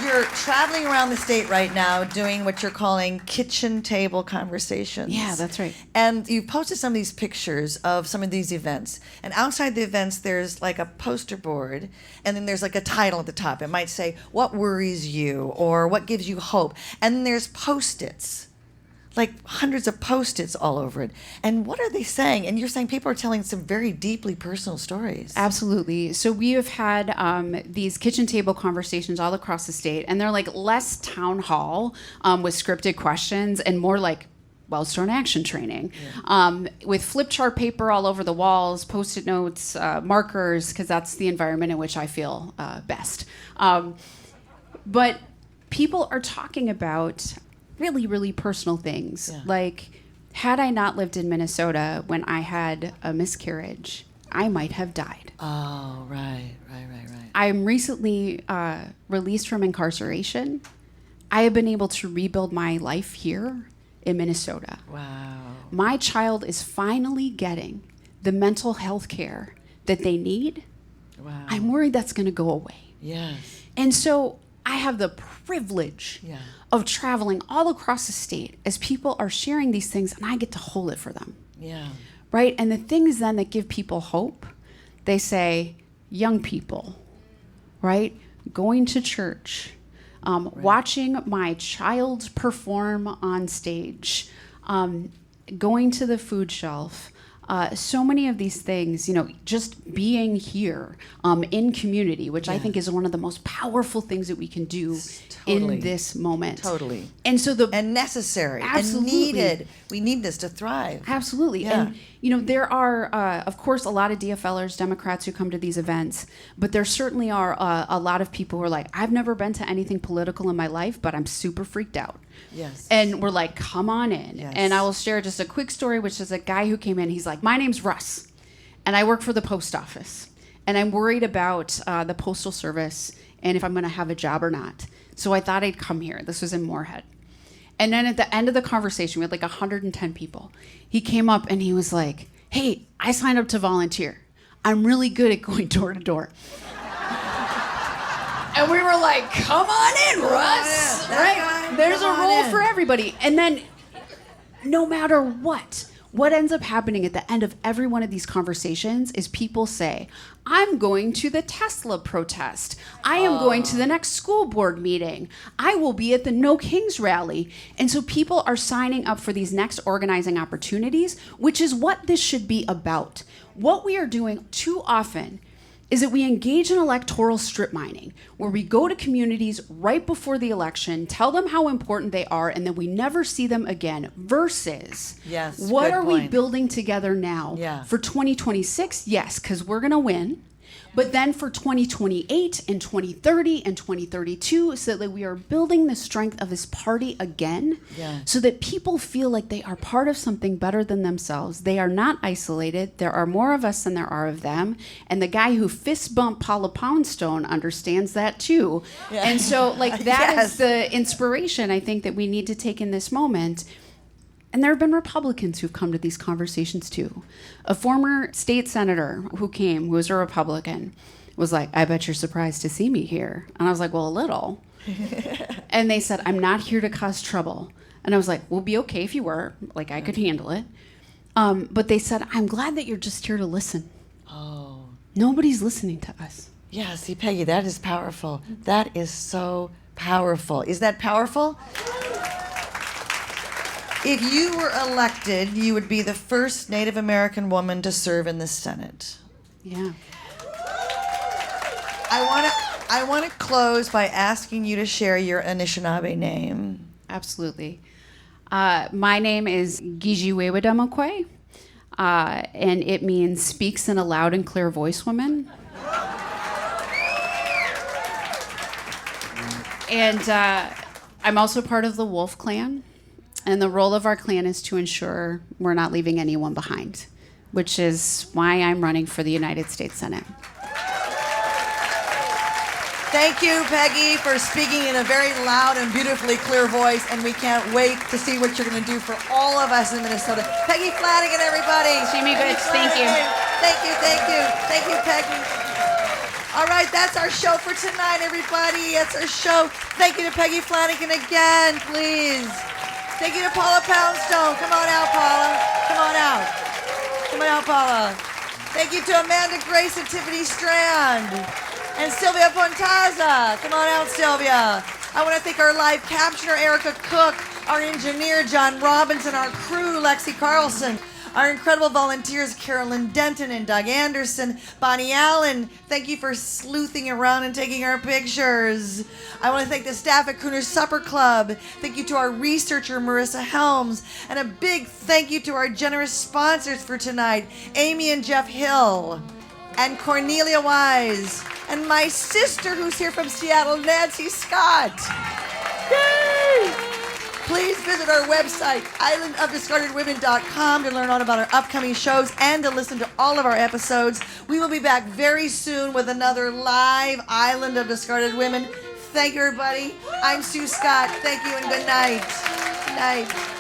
You're traveling around the state right now doing what you're calling kitchen table conversations.
Yeah, that's right.
And you posted some of these pictures of some of these events. And outside the events, there's like a poster board, and then there's like a title at the top. It might say, "What worries you?" or "What gives you hope?" And then there's Post-its. Like hundreds of Post-its all over it. And what are they saying? And you're saying people are telling some very deeply personal stories.
Absolutely. So we have had these kitchen table conversations all across the state, and they're like less town hall with scripted questions and more like well-stone action training with flip chart paper all over the walls, Post-it notes, markers, because that's the environment in which I feel best. But people are talking about really, really personal things. Yeah. Like, had I not lived in Minnesota when I had a miscarriage, I might have died.
Oh, right.
I'm recently released from incarceration. I have been able to rebuild my life here in Minnesota.
Wow.
My child is finally getting the mental health care that they need.
Wow.
I'm worried that's going to go away.
Yes.
And so I have the privilege of traveling all across the state as people are sharing these things, and I get to hold it for them.
Yeah.
Right? And the things then that give people hope, they say, young people, right? Going to church, watching my child perform on stage, going to the food shelf, so many of these things, just being here in community, which I think is one of the most powerful things that we can do in this moment.
Totally.
And so
and necessary.
Absolutely.
And needed. We need this to thrive.
Absolutely.
Yeah.
And, there are, of course, a lot of DFLers, Democrats who come to these events, but there certainly are a lot of people who are like, I've never been to anything political in my life, but I'm super freaked out.
Yes.
And we're like, come on in.
Yes.
And I will share just a quick story, which is a guy who came in. He's like, my name's Russ, and I work for the post office. And I'm worried about the Postal Service and if I'm going to have a job or not. So I thought I'd come here. This was in Moorhead. And then at the end of the conversation, we had like 110 people. He came up and he was like, hey, I signed up to volunteer. I'm really good at going door to door. And we were like, come on in, Russ. Right? There's a role for everybody. And then no matter what ends up happening at the end of every one of these conversations is people say, I'm going to the Tesla protest. I am going to the next school board meeting. I will be at the No Kings rally. And so people are signing up for these next organizing opportunities, which is what this should be about. What we are doing too often is that we engage in electoral strip mining, where we go to communities right before the election, tell them how important they are, and then we never see them again, versus what are we building together now for 2026? Yes, because we're going to win. But then for 2028 and 2030 and 2032, so that we are building the strength of this party again, so that people feel like they are part of something better than themselves. They are not isolated. There are more of us than there are of them. And the guy who fist bumped Paula Poundstone understands that too. Yeah. And so that is the inspiration I think that we need to take in this moment. And there have been Republicans who've come to these conversations too. A former state senator who came, who was a Republican, was like, I bet you're surprised to see me here. And I was like, well, a little. And they said, I'm not here to cause trouble. And I was like, we'll be okay if you were. Like, I could handle it. But they said, I'm glad that you're just here to listen.
Oh.
Nobody's listening to us.
Yeah, see, Peggy, that is powerful. That is so powerful. Is that powerful? If you were elected, you would be the first Native American woman to serve in the Senate.
Yeah.
I want to close by asking you to share your Anishinaabe name.
Absolutely. My name is Gijiwewadamokwe, and it means speaks in a loud and clear voice woman. And I'm also part of the Wolf Clan, and the role of our clan is to ensure we're not leaving anyone behind, which is why I'm running for the United States Senate.
Thank you, Peggy, for speaking in a very loud and beautifully clear voice, and we can't wait to see what you're going to do for all of us in Minnesota. Peggy Flanagan, everybody.
Jimmy Bitch, thank you.
Thank you, thank you. Thank you, Peggy. All right, that's our show for tonight, everybody. That's our show. Thank you to Peggy Flanagan again, please. Thank you to Paula Poundstone. Come on out, Paula. Come on out. Come on out, Paula. Thank you to Amanda Grace and Tiffany Strande. And Silvia Pontaza. Come on out, Sylvia. I want to thank our live captioner, Erica Cook, our engineer, John Robinson, our crew, Lexi Carlson, our incredible volunteers, Carolyn Denton and Doug Anderson, Bonnie Allen. Thank you for sleuthing around and taking our pictures. I want to thank the staff at Crooner's Supper Club. Thank you to our researcher, Marissa Helms. And a big thank you to our generous sponsors for tonight, Amy and Jeff Hill, and Cornelia Wise, and my sister who's here from Seattle, Nancy Scott. Yay! Please visit our website, islandofdiscardedwomen.com, to learn all about our upcoming shows and to listen to all of our episodes. We will be back very soon with another live Island of Discarded Women. Thank you, everybody. I'm Sue Scott. Thank you and good night. Good night.